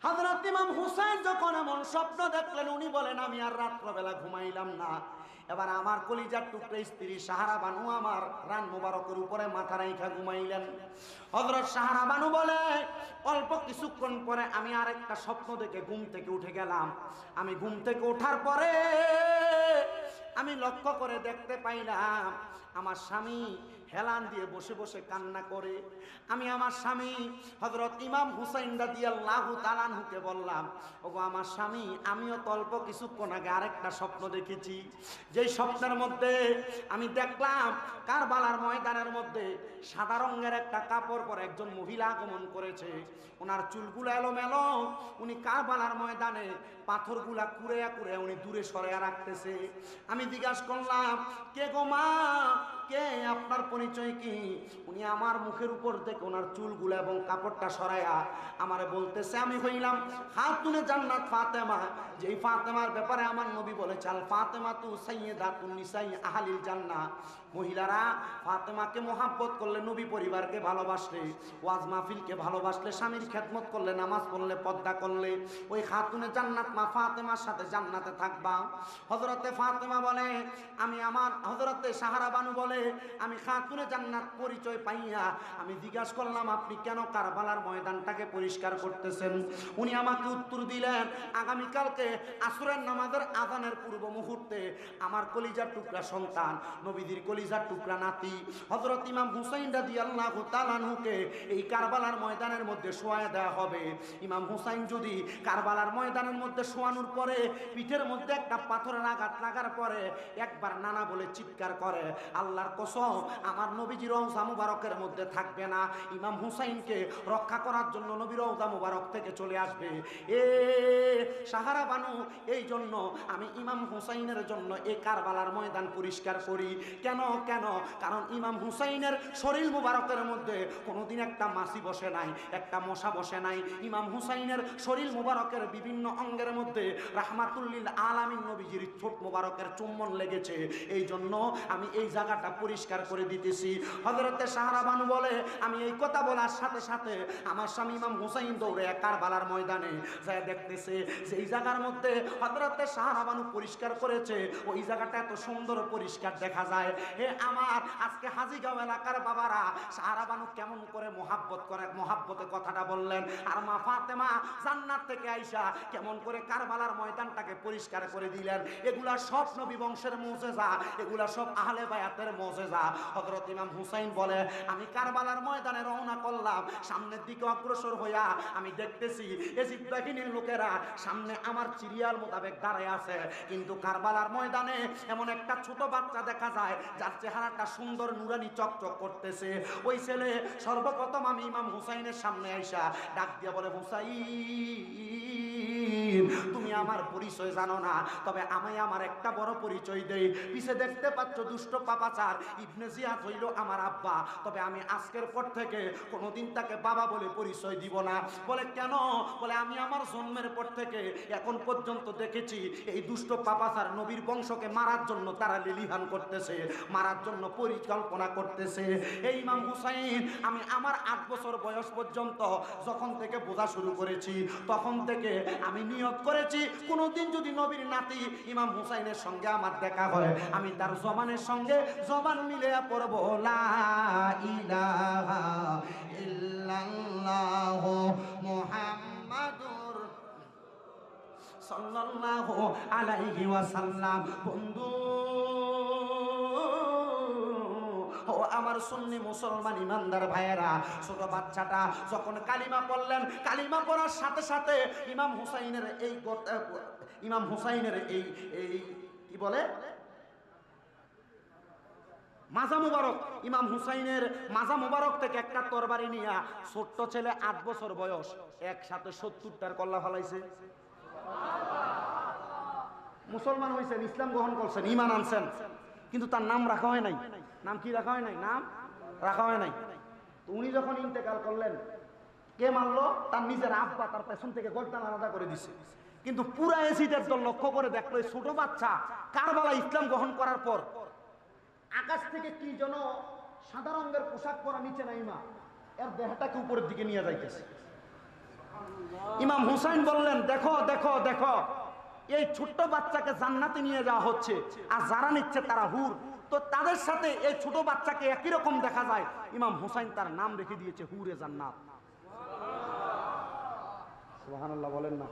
হযরত ইমাম হুসাইন যখন এমন স্বপ্ন দেখলেন, উনি বলেন, আমি আর রাত্রবেলা ঘুমাইলাম না। এবার আমার কলিজার টুকরা স্ত্রী সাহারা বানু আমার রান মুবারকের উপরে মাথা রাইখা ঘুমাইলেন। হযরত সাহারা বানু বলে, অল্প কিছুক্ষণ পরে আমি আরেকটা স্বপ্ন দেখে ঘুম থেকে উঠে গেলাম। আমি ঘুম থেকে ওঠার পরে আমি লক্ষ্য করে দেখতে পাইলাম আমার স্বামী হেলান দিয়ে বসে বসে কান্না করে। আমি আমার স্বামী হযরত ইমাম হুসাইন রাদিয়াল্লাহু তাআলা আনহুকে বললাম, ওগো আমার স্বামী, আমিও তো অল্প কিছুক্ষণ আগে আরেকটা স্বপ্ন দেখেছি। যেই স্বপ্নের মধ্যে আমি দেখলাম কারবালার ময়দানের মধ্যে সাদা রঙের একটা কাপড় পরে একজন মহিলা আগমন করেছে। ওনার চুলগুলো এলোমেলো, উনি কারবালার ময়দানে পাথরগুলা কুড়ে কুড়ে উনি দূরে সরিয়ে রাখতেছে। আমি জিজ্ঞাসা করলাম, কে গো মা, কে আপনার পরিচয় কি? উনি আমার মুখের উপর থেকে ওনার চুলগুলো এবং কাপড়টা সরাইয়া আমারে বলতেছে, আমি হইলাম খাতুনে জান্নাত ফাতেমা, যেই ফাতেমার ব্যাপারে আমার নবী বলেছে আল ফাতেমাতু সাইয়্যিদাতুন নিসাই আহলিল জান্নাহ। মহিলারা ফাতেমাকে মোহাব্বত করলে, নবী পরিবারকে ভালোবাসলে, ওয়াজ মাহফিলকে ভালোবাসলে, স্বামীর খেদমত করলে, নামাজ পড়লে, পর্দা করলে, ওই খাতুনে জান্নাত মা ফাতেমার সাথে জান্নাতে থাকবা। হযরতে ফাতেমা বলে, আমি আমার হযরতে সাহারা বানু বলে, আমি খাতুনে জান্নাত পরিচয় পাইয়া আমি জিজ্ঞাসা করলাম, আপনি কেন কারবালার ময়দানটাকে পরিষ্কার করতেছেন? উনি আমাকে উত্তর দিলেন, আগামীকালকে আসরের নামাজের আযানের পূর্ব মুহূর্তে আমার কলিজার টুকরা সন্তান, নবীদের কলিজার টুকরা নাতি হযরত ইমাম হুসাইন রাদিয়াল্লাহু তাআলা আনহুকে এই কারবালার ময়দানের মধ্যে শোয়ায় দেওয়া হবে। ইমাম হুসাইন যদি কারবালার ময়দানের মধ্যে শোয়ানোর পরে পিঠের মধ্যে একটা পাথরের আঘাত লাগার পরে একবার নানা বলে চিৎকার করে, আল্লাহর কসম আমার নবীজির রওজা মুবারকের মধ্যে থাকবে না, ইমাম হুসাইনকে রক্ষা করার জন্য নবীর রওজা মুবারক থেকে চলে আসবে। এ সাহারা বানু, এই জন্য আমি ইমাম হুসাইনের জন্য এই কারবালার ময়দান পরিষ্কার করি। কেন কেন? কারণ ইমাম হুসাইনের শরীর মুবারকের মধ্যে কোনোদিন একটা মাছি বসে নাই, একটা মশা বসে নাই। ইমাম হুসাইনের শরীর মুবারকের বিভিন্ন অঙ্গের মধ্যে রাহমাতুল্লিল আলামিন নবীজির ঠোঁট মুবারকের চুম্বন লেগেছে, এই জন্য আমি এই জায়গাটা পরিষ্কার করে দিতেছি। হযরতে সাহারা বানু বলে, আমি এই কথা বলার সাথে সাথে আমার স্বামী ইমাম হুসাইন দৌড়ে কারবালার ময়দানে যায় দেখতেছে যে এই জায়গার মধ্যে হযরতে সাহারা বানু পরিষ্কার করেছে, ওই জায়গাটা এত সুন্দর পরিষ্কার দেখা যায়। হে আমার আজকে হাজীগাঁও এলাকার বাবারা, সাহারা বানু কেমন করে মোহাব্বত করে, মোহাব্বতে কথাটা বললেন। আর মা ফাতেমা জান্নাত থেকে আইসা কেমন করে কারবালার ময়দানটাকে পরিষ্কার করে দিলেন। এগুলা সব নবী বংশের মুজিজা, এগুলা সব আহলে বায়াতের মুজিজা। হযরত ইমাম হুসাইন বলে, আমি কারবালার ময়দানে রওনা করলাম, সামনের দিকে অগ্রসর হইয়া আমি দেখতেছি এজিদ বাহিনীর লোকেরা সামনে আমার সিরিয়াল মোতাবেক দাঁড়ায় আছে, কিন্তু কারবালার ময়দানে এমন একটা ছোট বাচ্চা দেখা যায় যার চেহারাটা সুন্দর নুরানি চকচক করতেছে। ওই ছেলে সর্বপ্রথম আমি ইমাম হুসাইনের সামনে আইসা ডাক দিয়া বলে, হুসাইন তুমি আমার পরিচয় জানো না, তবে আমি আমার একটা বড় পরিচয় দেই। পিছে দেখতে পাচ্ছ দুষ্ট পাপাচার ইবনে জিয়াদ হইল আমার আব্বা, তবে আমি আজকের পর থেকে কোনোদিন তাকে বাবা বলে পরিচয় দিব না। বলে কেন? বলে আমি আমার জন্মের পর থেকে এখন পর্যন্ত দেখেছি এই দুষ্ট পাপাচার নবীর বংশকে মারার জন্য তারা লিলিহান করতেছে, মারার জন্য পরিকল্পনা করতেছে। এই ইমাম হুসাইন আমি আমার 8 বছর বয়স পর্যন্ত যখন থেকে বোঝা শুরু করেছি, তখন থেকে আমি নিয়ত করেছি কোনোদিন যদি নবীর নাতি ইমাম হুসাইনের সঙ্গে আমার দেখা হয়, আমি তার জবানের সঙ্গে জবান মিলে পড়ব লা ইলাহা ইল্লাল্লাহ মুহাম্মাদুর সাল্লাল্লাহু আলাইহি ওয়াসাল্লাম। বন্ধু ও আমার সুন্নি মুসলমান ইমানদার ভাইয়েরা, ছোট বাচ্চাটা যখন কালিমা পড়লেন, কালিমা পড়ার সাথে সাথে ইমাম হুসাইনের এই কি বলে মাজা মুবারক, ইমাম হুসাইনের মাজা মুবারক থেকে একটা তরবারি নিয়ে ছোট্ট ছেলে 8 বছর বয়স একসাথে 70টার কল্লা ফলাইছে। মুসলমান হয়েছেন, ইসলাম গ্রহণ করছেন, ঈমান আনছেন, কিন্তু তার নাম রাখা হয় নাই। নাম কি রাখা হয় নাই? নাম রাখা হয় নাই। তো উনি যখন ইন্তেকাল করলেন, কে মানলো? তার নিজের আব্বা তার পেছন থেকে গর্দান আলাদা করে দিছে। কিন্তু পুরা এসিডের দল লক্ষ্য করে দেখলো এই ছোট বাচ্চা কারবালা ইসলাম গ্রহণ করার পর আকাশ থেকে কি যেন সাদা রঙের পোশাক পরা নিচে নাইমা এর দেহটাকে উপরের দিকে নিয়ে যাইতেছে। ইমাম হুসাইন বললেন, দেখো দেখো দেখো, এই ছোট্ট বাচ্চাকে জান্নাতে নিয়ে যাওয়া হচ্ছে, আর যারা নিচ্ছে তারা হুর। তো তাদের সাথে এই ছোট বাচ্চাকে একই রকম দেখা যায়। ইমাম হুসাইন তার নাম রেখে দিয়েছে হুরে জান্নাত। সুবহানাল্লাহ বলেন না?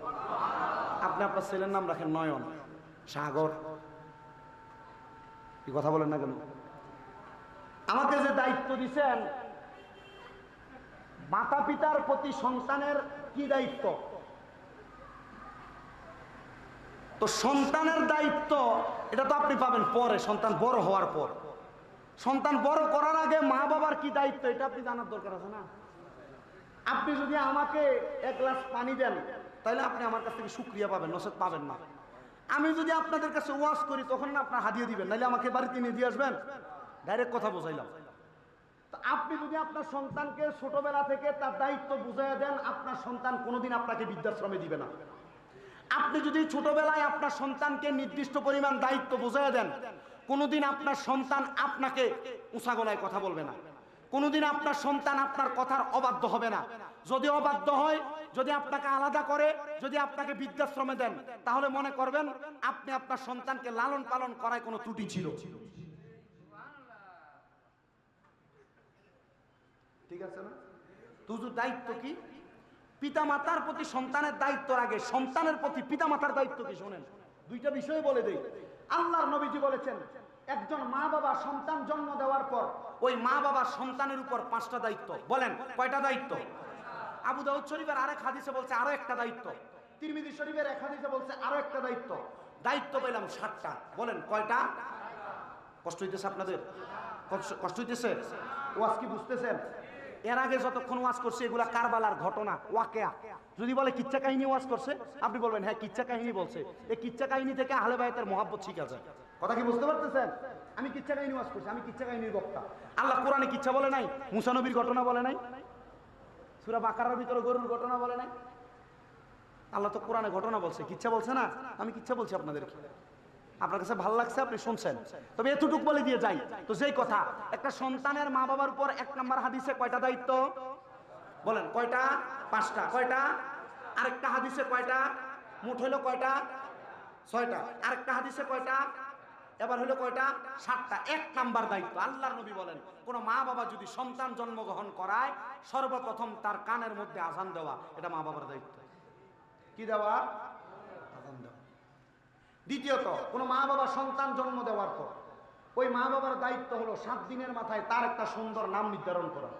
আপনি আপনার ছেলের নাম রাখেন নয়ন, সাগর, কি কথা বলেন না কেন? আমাকে যে দায়িত্ব দিচ্ছেন, মাতা পিতার প্রতি সন্তানের কি দায়িত্ব? তো সন্তানের দায়িত্ব এটা তো আপনি পাবেন পরে, সন্তান বড় হওয়ার পর। সন্তান বড় করার আগে মা বাবার কি দায়িত্ব এটা আপনি জানার দরকার আছে না? আপনি যদি আমাকে 1 গ্লাস পানি দেন, তাহলে আপনি আমার কাছ থেকে শুকরিয়া পাবেন, নসিহত পাবেন না। আমি যদি আপনাদের কাছে ওয়াজ করি, তখন না আপনার হাদিয়া দিবেন, নাহলে আমাকে বাড়িতে নিয়ে দিয়ে আসবেন। ডাইরেক্ট কথা বোঝাইলাম। আপনি যদি আপনার সন্তানকে ছোটবেলা থেকে তার দায়িত্ব বুঝিয়ে দেন, আপনার সন্তান কোনোদিন আপনাকে বৃদ্ধাশ্রমে দিবে না। আপনি যদি ছোটবেলায় আপনার সন্তানকে নির্দিষ্ট পরিমাণ দায়িত্ব বুঝিয়ে দেন, কোনোদিন আপনার সন্তান আপনাকে উঁচা গলায় কথা বলবে না। কোনোদিন আপনার সন্তান আপনার কথার অবাধ্য হবে না। যদি অবাধ্য হয়, যদি আপনাকে আলাদা করে, যদি আপনাকে বৃদ্ধাশ্রমে দেন, তাহলে মনে করবেন আপনি আপনার সন্তানকে লালন পালন করায় কোনো ত্রুটি ছিল। ঠিক আছে না? হুজুর দায়িত্ব কি? পিতামাতার প্রতি সন্তানের দায়িত্ব আগে, সন্তানের প্রতি পিতামাতার দায়িত্ব কি শোনেন। দুইটা বিষয় বলে দেই। আল্লাহর নবীজি বলেছেন, একজন মা বাবা সন্তান জন্ম দেওয়ার পর ওই মা বাবা সন্তানের উপর 5টা দায়িত্ব। বলেন কয়টা দায়িত্ব? আবু দাউদ শরীফের আরেক হাদিসে বলছে আরো একটা দায়িত্ব। তিরমিজি শরীফের এক হাদিসে বলছে আরো একটা দায়িত্ব। দায়িত্ব পেলাম 7টা। বলেন কয়টা? কষ্ট হইতেছে আপনাদের? কষ্ট হইতেছে? ওয়াজ কি বুঝতেছেন? এর আগে যতক্ষণ ওয়াজ করছে এগুলা কারবালার ঘটনা, ওয়াকিয়া। যদি বলে কিচ্ছা কাহিনী ওয়াজ করছে, আপনি বলবেন হ্যাঁ কিচ্ছা কাহিনী বলছে। এই কিচ্ছা কাহিনী থেকে আহলে বায়তের মহব্বত শিখা যায়। কথা কি বুঝতে পারতেছেন? আমি কিচ্ছা কাহিনী ওয়াজ করছি, আমি কিচ্ছা কাহিনীর বক্তা। আল্লাহ কোরআনে কিচ্ছা বলে নাই, মুসা নবীর ঘটনা বলে নাই, সূরা বাকারার ভিতরে গরুর ঘটনা বলে নাই। আল্লাহ তো কোরআনে ঘটনা বলছে, কিচ্ছা বলছে না। আমি কিচ্ছা বলছি আপনাদেরকে, আপনার কাছে ভালো লাগছে, আপনি শুনছেন। তবে এতটুকু বলে দিয়ে যাই তো, যেই কথা, একটা সন্তানের মা বাবার উপর 1 নম্বর হাদিসে কয়টা দায়িত্ব? বলেন কয়টা? 5টা। কয়টা? আরেকটা হাদিসে কয়টা? মোট হলো কয়টা? 6টা। আরেকটা হাদিসে কয়টা? এবার হলো কয়টা? 7টা। 1 নাম্বার দায়িত্ব, আল্লাহর নবী বলেন, কোন মা বাবা যদি সন্তান জন্মগ্রহণ করায়, সর্বপ্রথম তার কানের মধ্যে আযান দেওয়া, এটা মা বাবার দায়িত্ব। কি দেওয়া? আযান দেওয়া। দ্বিতীয়ত, কোন মা বাবা সন্তান জন্ম দেওয়ার পর ওই মা বাবার দায়িত্ব হলো 7 দিনের মাথায় তার একটা সুন্দর নাম নির্ধারণ করা।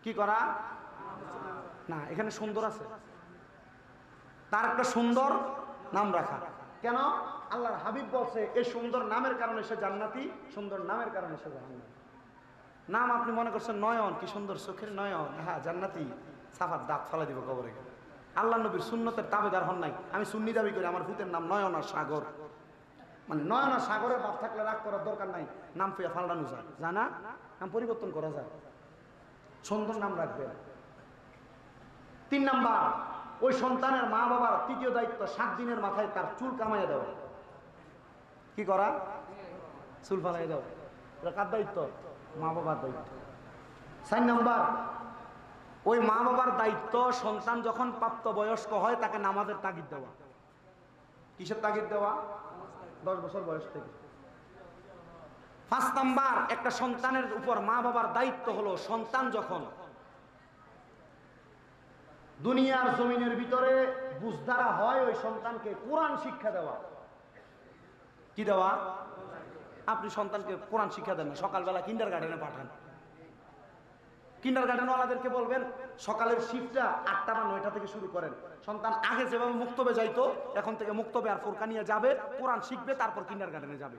কি করা? না, এখানে সুন্দর আছে, তার একটা সুন্দর নাম রাখা। কেন? আল্লাহর হাবিব বলছে এই সুন্দর নামের কারণে সে জান্নাতি, সুন্দর নামের কারণে সে জাহান্নামী। নাম আপনি মনে করছেন নয়ন, কি সুন্দর চোখের নয়ন, হ্যাঁ জান্নাতি, সাফার দাঁত ফেলা দিব কবরে গেলে। আল্লাহ নবীর সুন্নতের তাবেদার হন নাই। আমি সুন্নি দাবি করি, আমার ভূতের নাম নয়ন আর সাগর। মানে নয়ন আর সাগরের বাপ থাকলে রাগ করার দরকার নাই, নাম ফিয়া ফাল্টানো যায়, জানা নাম পরিবর্তন করা যায়, সুন্দর নাম রাখবে। 3 নাম্বার, ওই সন্তানের মা বাবার তৃতীয় দায়িত্ব 7 দিনের মাথায় তার চুল কামাইয়া দেওয়া। কি করা? চুল ফালাই দেওয়া। এটা কার দায়িত্ব? মা বাবার দায়িত্ব। 4 নাম্বার, ওই মা বাবার দায়িত্ব সন্তান যখন প্রাপ্ত বয়স্ক হয় তাকে নামাজের তাগিদ দেওয়া। কিসের তাগিদ দেওয়া? 10 বছর বয়স থেকে। 5 নাম্বার, একটা সন্তানের উপর মা বাবার দায়িত্ব হলো সন্তান যখন দুনিয়ার জমিনের ভিতরে বুঝদারা হয়, ওই সন্তানকে কোরআন শিক্ষা দেওয়া। কি দেওয়া? আপনি সন্তানকে কোরআন শিক্ষা দেন না, সকালবেলা কিন্ডারগার্টেনে পাঠান। কিন্ডারগার্টেনওয়ালাদেরকে বলবেন সকালের শিফটটা 8টা বা 9টা থেকে শুরু করেন। সন্তান আগে যেভাবে মুক্তবে যাইতো, এখন থেকে মুক্তবে আর ফুরকানিয়া যাবে, কোরআন শিখবে, তারপর কিন্ডারগার্টেনে যাবে।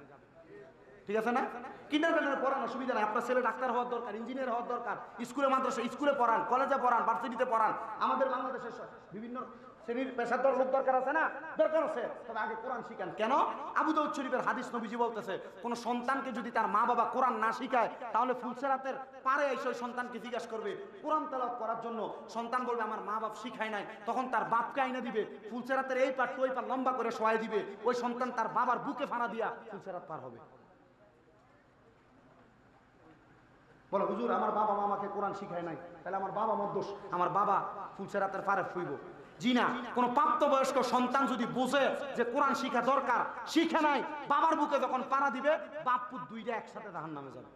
ঠিক আছে না? কিন্ডারগার্টেনে পড়ানো সুবিধা নাই। আপনার ছেলে ডাক্তার হওয়ার দরকার, ইঞ্জিনিয়ার হওয়ার দরকার, স্কুলে মাদ্রাসা স্কুলে পড়ান, কলেজে পড়ান, ভার্সিটিতে পড়ান। আমাদের বাংলাদেশের বিভিন্ন শ্রেণীর পেশাদার লোক দরকার আছে না? দরকার আছে, তবে আগে কোরআন শিখান। কেন? আবু দাউদ শরীফের হাদিস, নবীজি বলতেছে কোন সন্তানকে যদি তার মা বাবা কোরআন না শিখায়, তাহলে ফুলসেরাতের পারে এসে ওই সন্তানকে জিজ্ঞাসা করবে কোরআন তেলাওয়াত করার জন্য। সন্তান বলবে আমার মা বাপ শিখায় নাই, তখন তার বাপকে আইনা দিবে, ফুলসেরাতের এই পার ওই পার লম্বা করে শোয়াই দিবে। ওই সন্তান তার বাবার বুকে ফানা দিয়া ফুলসেরাত পার হবে। বলে হুজুর আমার বাবা মা আমাকে কোরআন শিখায় নাই, তাহলে আমার বাবা আমার দোষ, আমার বাবা ফুলসেরাতের পারে ফুইব। জি না, কোন প্রাপ্তবয়স্ক সন্তান যদি বোঝে যে কোরআন শিখা দরকার, শিখে নাই, বাবার বুকে যখন পাড়া দিবে, বাপ্পুর 2টা একসাথে জাহান্নামে যাবে।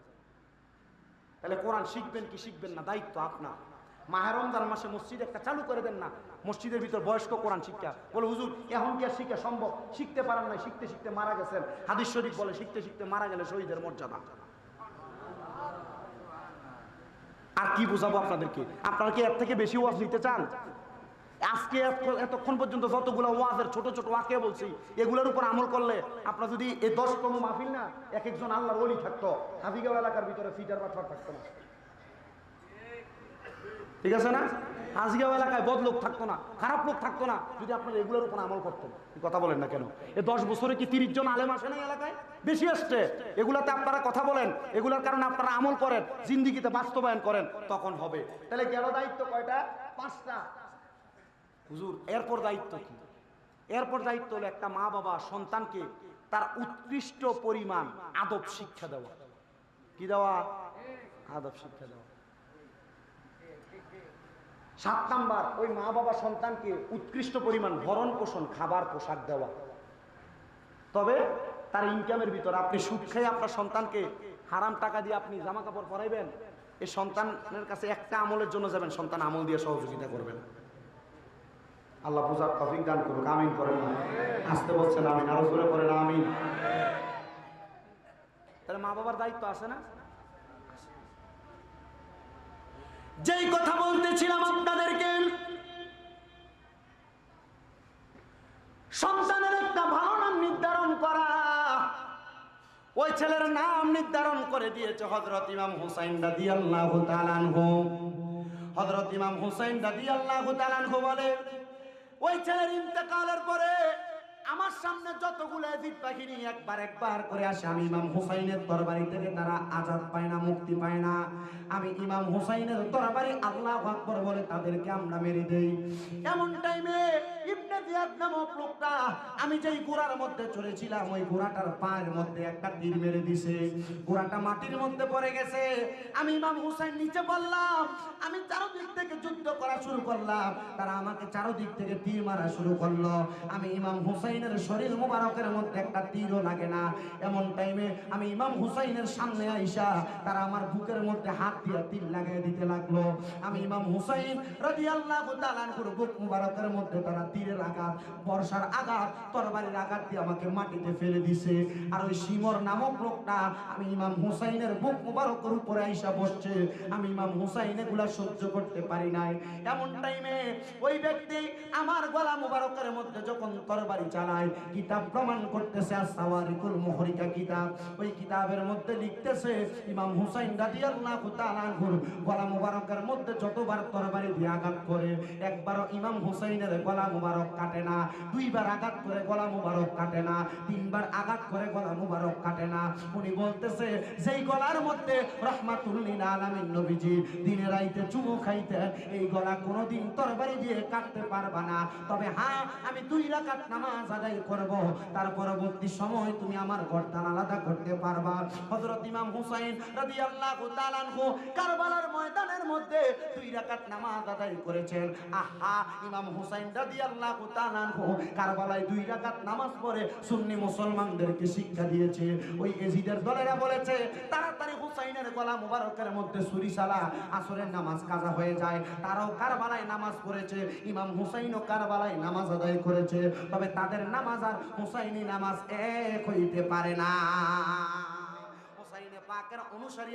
তাহলে কোরআন শিখবেন কি শিখবেন না, দায়িত্ব আপনার। মাহে রমজান মাসে মসজিদ একটা চালু করে দেন না, মসজিদের ভিতর বয়স্ক কোরআন শিক্ষা। বলে হুজুর এখন কি আর শিখা সম্ভব? শিখতে পারেন নাই, শিখতে শিখতে মারা গেছেন। হাদিস শরীফ বলে শিখতে শিখতে মারা গেলে শহীদের মর্যাদা। আর কি বোঝাবো আপনাদেরকে? আপনারা কি এর থেকে বেশি ওয়াজ নিতে চান? আজকে এতক্ষণ পর্যন্ত যতগুলো ওয়াজের ছোট ছোট ওয়াকিয়া বলছি, এগুলোর উপর আমল করলে আপনার যদি এই 10তম মাহফিল না, এক একজন আল্লাহর ওলি থাকতো, হাজিগাঁও এলাকার ভিতরে ফিটার বাটফার থাকতো না। ঠিক আছে না? হাজিগাঁও এলাকায় বদ লোক থাকতো না, খারাপ লোক থাকতো না, যদি আপনারা এগুলোর উপর আমল করতেন। কথা বলেন না কেন? এই 10 বছরে কি 30 জন আলেম আসে না এলাকায়? বেশি আসছে, এগুলাতে আপনারা কথা বলেন, এগুলোর কারণে আপনারা আমল করেন, জিন্দিগিতে বাস্তবায়ন করেন, তখন হবে। তাহলে গেল দায়িত্ব কয়টা? 5টা। হুজুর এরপর দায়িত্ব কি? এরপর দায়িত্ব হলো একটা মা বাবা সন্তানকে তার উৎকৃষ্ট পরিমাণ আদব শিক্ষা দেওয়া। কি দেওয়া? আদব শিক্ষা দেওয়া। 7 নাম্বার, ওই মা বাবা সন্তানকে উৎকৃষ্ট পরিমাণ ভরণ পোষণ, খাবার পোশাক দেওয়া। তবে তার ইনকামের ভিতর আপনি সুদ খেয়ে আপনার সন্তানকে হারাম টাকা দিয়ে আপনি জামা কাপড় পরাইবেন, এই সন্তানের কাছে একটা আমলের জন্য যাবেন, সন্তান আমল দিয়ে সহযোগিতা করবেন। আল্লাহ বুঝার তৌফিক দান করুক, আমিন করেন না? আসতে বলছেন আমিন, আরো জোরে করেন আমিন। তাহলে মা বাবার দায়িত্ব আছে না? যেই কথা বলতেছিলাম আপনাদেরকে, সন্তানের একটা ভালো নাম নির্ধারণ করা। ওই ছেলের নাম নির্ধারণ করে দিয়েছে হযরত ইমাম হুসাইন রাদিয়াল্লাহু তাআলা আনহু। হযরত ইমাম হুসাইন রাদিয়াল্লাহু তাআলা আনহু বলে, ওই ছেলের ইন্তেকালের পরে আমার সামনে যতগুলো এজিদ বাহিনী একবার করে আসে, আমি ইমাম হুসাইনের তরবারি থেকে তারা আজাদ পায় না, মুক্তি পায় না। আমি ইমাম হুসাইনের তরবারি আল্লাহু আকবার বলে তাদেরকে আমরা মেরে দেই। এমন টাইমে ইবনে জিয়াদ নামক লোকটা, আমি যেই ঘোড়ার মধ্যে চড়েছিলাম ওই ঘোড়াটার পায়ের মধ্যে একটা তীর মেরে দিছে, ঘোড়াটা মাটির মধ্যে পড়ে গেছে। আমি ইমাম হুসাইন নিচে পড়লাম, আমি চারদিক থেকে যুদ্ধ করা শুরু করলাম, তারা আমাকে চারদিক থেকে তীর মারা শুরু করলো। আমি ইমাম হুসাইনের শরীর মুবারকের মধ্যে একটা তীরও লাগে না। এমন টাইমে আমি ইমাম হুসাইনের সামনে আইসা তারা আমার বুকের মধ্যে হাত দিয়ে তীর লাগিয়ে দিতে লাগলো। আমি ইমাম হুসাইন রাদিয়াল্লাহু তাআলা আনহুর বুক মুবারকের মধ্যে তারা তীরের আঘাত, বর্ষার আঘাত, তরবারির আঘাত দিয়ে আমাকে মাটিতে ফেলে দিছে। আর ওই শিমর নামক লোকটা আমি ইমাম হুসাইনের বুক মুবারকের উপরে আইসা বসছে। আমি ইমাম হুসাইন এগুলা সহ্য করতে পারি নাই। এমন টাইমে ওই ব্যক্তি আমার গলা মুবারকের মধ্যে যখন তরবারি চালায়, কিতাব প্রমাণ করতেছে, আস-সাওয়ারিকুল মুহরিকা কিতাব, ওই কিতাবের মধ্যে লিখতেছে ইমাম হুসাইন রাদিয়াল্লাহু তাআলা আনহুর গলা মুবারকের মধ্যে যতবার তরবারি দিয়ে আঘাত করে, একবারও ইমাম হুসাইনের গলা মুবারক কাটে না। 2 বার আঘাত করে গলা মুবারক কাটে না, 3 বার আঘাত করে গলা মুবারক কাটে না। উনি বলতেছে যেই গলার মধ্যে রাহমাতুল লিল আলামিন নবীজি দিনে রাইতে চুমু খাইতেন, এই গলা কোনোদিন তরবারি দিয়ে কাটতে পারবা না। তবে হ্যাঁ, আমি 2 রাকাত নামাজ আদায় করব, তার পরবর্তী সময় তুমি আমার গর্দান আলাদা করতে পারবা। হযরত ইমাম হুসাইন রাদিয়াল্লাহু তাআলা আনহু কারবালার ময়দানের মধ্যে 2 রাকাত নামাজ আদায় করেছেন। আহা, ইমাম হুসাইন রাদিয়াল্লাহু তাআলা আনহু কারবালায় 2 রাকাত নামাজ পড়ে সুন্নি মুসলমানদেরকে শিক্ষা দিয়েছে। ওই এজিদের দলেরা বলেছে তাড়াতাড়ি হুসাইনের গলা মুবারকের মধ্যে ছুরি চালা, আসরের নামাজ কাজা হয়ে যায়। তারাও কারবালায় নামাজ পড়েছে, ইমাম হুসাইনও কারবালায় নামাজ আদায় করেছে। তবে তাদের নামাজ আর হুসাইনি নামাজ এক হইতে পারে না। হুসাইনে পাকের অনুসারী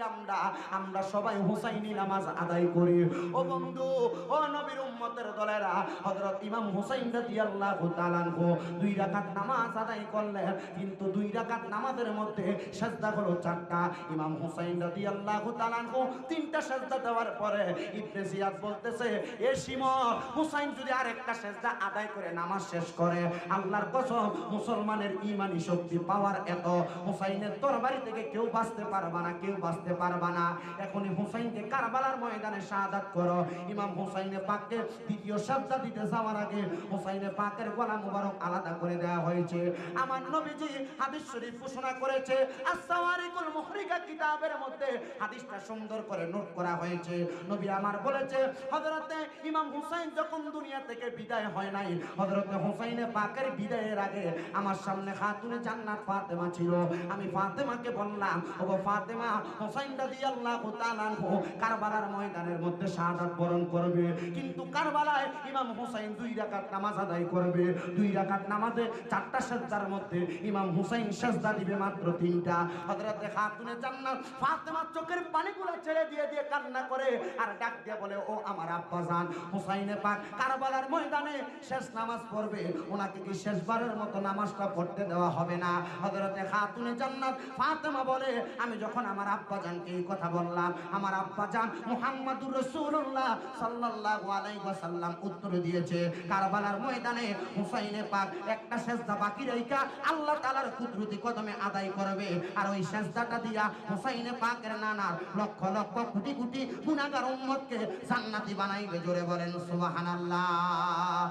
আমরা সবাই হুসাইনি নামাজ আদায় করি। ও বন্ধু, ও নবীর উম্মতের দলেরা, হযরত ইমাম হুসাইন রাদিয়াল্লাহু তাআলা আনহু 2 রাকাত নামাজ আদায় করলেন, কিন্তু 2 রাকাত নামাজের মধ্যে সিজদা হলো 4টা। ইমাম হুসাইন রাদিয়াল্লাহু তাআলা আনহু 3টা সিজদা দেওয়ার পরে ইবনে জিয়াদ বলতেছে, এ শিমর, হুসাইন যদি আরেকটা সিজদা আদায় করে নামাজ শেষ করে, আল্লাহর কসম মুসলমানের ঈমানি শক্তি পাওয়ার এত, হুসাইনের তরবারি থেকে কেউ বাঁচতে পারবা না, কেউ বাঁচতে পারবা না। এখনই হুসাইনকে কারবালার ময়দানে শাহাদাত করো। ইমাম হুসাইনে পাককে দ্বিতীয় সিজদা দিতে যাওয়ার আগে হুসাইনে পাকের গলা মুবারক আলাদা করে দেওয়া হয়েছে। আমার নবীজি হাদিস শরীফ ঘোষণা করেছে, আস-সাওয়ারিকুল মুহরিকা কিতাবের মধ্যে হাদিসটা সুন্দর করে নোট করা হয়েছে। নবী আমার বলেছে, হযরতে ইমাম হুসাইন যখন দুনিয়া থেকে বিদায় হয় নাই, হযরতে হুসাইনে পাকের বিদায়ের আগে আমার সামনে খাতুনে জান্নাত ফাতেমা ছিল। আমি ফাতেমাকে বললাম, ও ফাতেমা, হুসাইন রাদিয়াল্লাহু তাআলা আনহু কারবালার ময়দানের মধ্যে শাহাদাত বরণ করবে, কিন্তু কারবালায় ইমাম হুসাইন 2 রাকাত নামাজ আদায় করবে। 2 রাকাত নামাজে 4টা সিজদার মধ্যে ইমাম হুসাইন সিজদা দিবে মাত্র 3টা। হযরতে খাতুনে জান্নাত ফাতেমা চোখের পানিগুলো ছেড়ে দিয়ে দিয়ে কান্না করে আর ডাক দিয়ে বলে, ও আমার আব্বাজান, হুসাইনে পাক কারবালার ময়দানে শেষ নামাজ পড়বে, ওনাকে কি শেষবারের মতো নামাজটা পড়তে দেওয়া হবে না? হযরতে খাতুনে জান্নাত ফাতেমা বলে, আমি যখন আমার আব্বাজানকে এই কথা বললাম, আমার আব্বাজান মুহাম্মাদুর রাসূলুল্লাহ সাল্লাল্লাহু আলাইহি ওয়াসাল্লাম উত্তর দিয়েছে, কারবালার ময়দানে হুসাইনে পাক একটা সেজদা বাকি রাইখা আল্লাহ তাআলার কুদরতি কদমে আদায় করবে, আর ওই সেজদাটা দিয়া হুসাইনে পাকের নানার লক্ষ লক্ষ কোটি কোটি গুনাহগার উম্মতকে জান্নাতি বানাইবে। জোরে বলেন সুবহানাল্লাহ।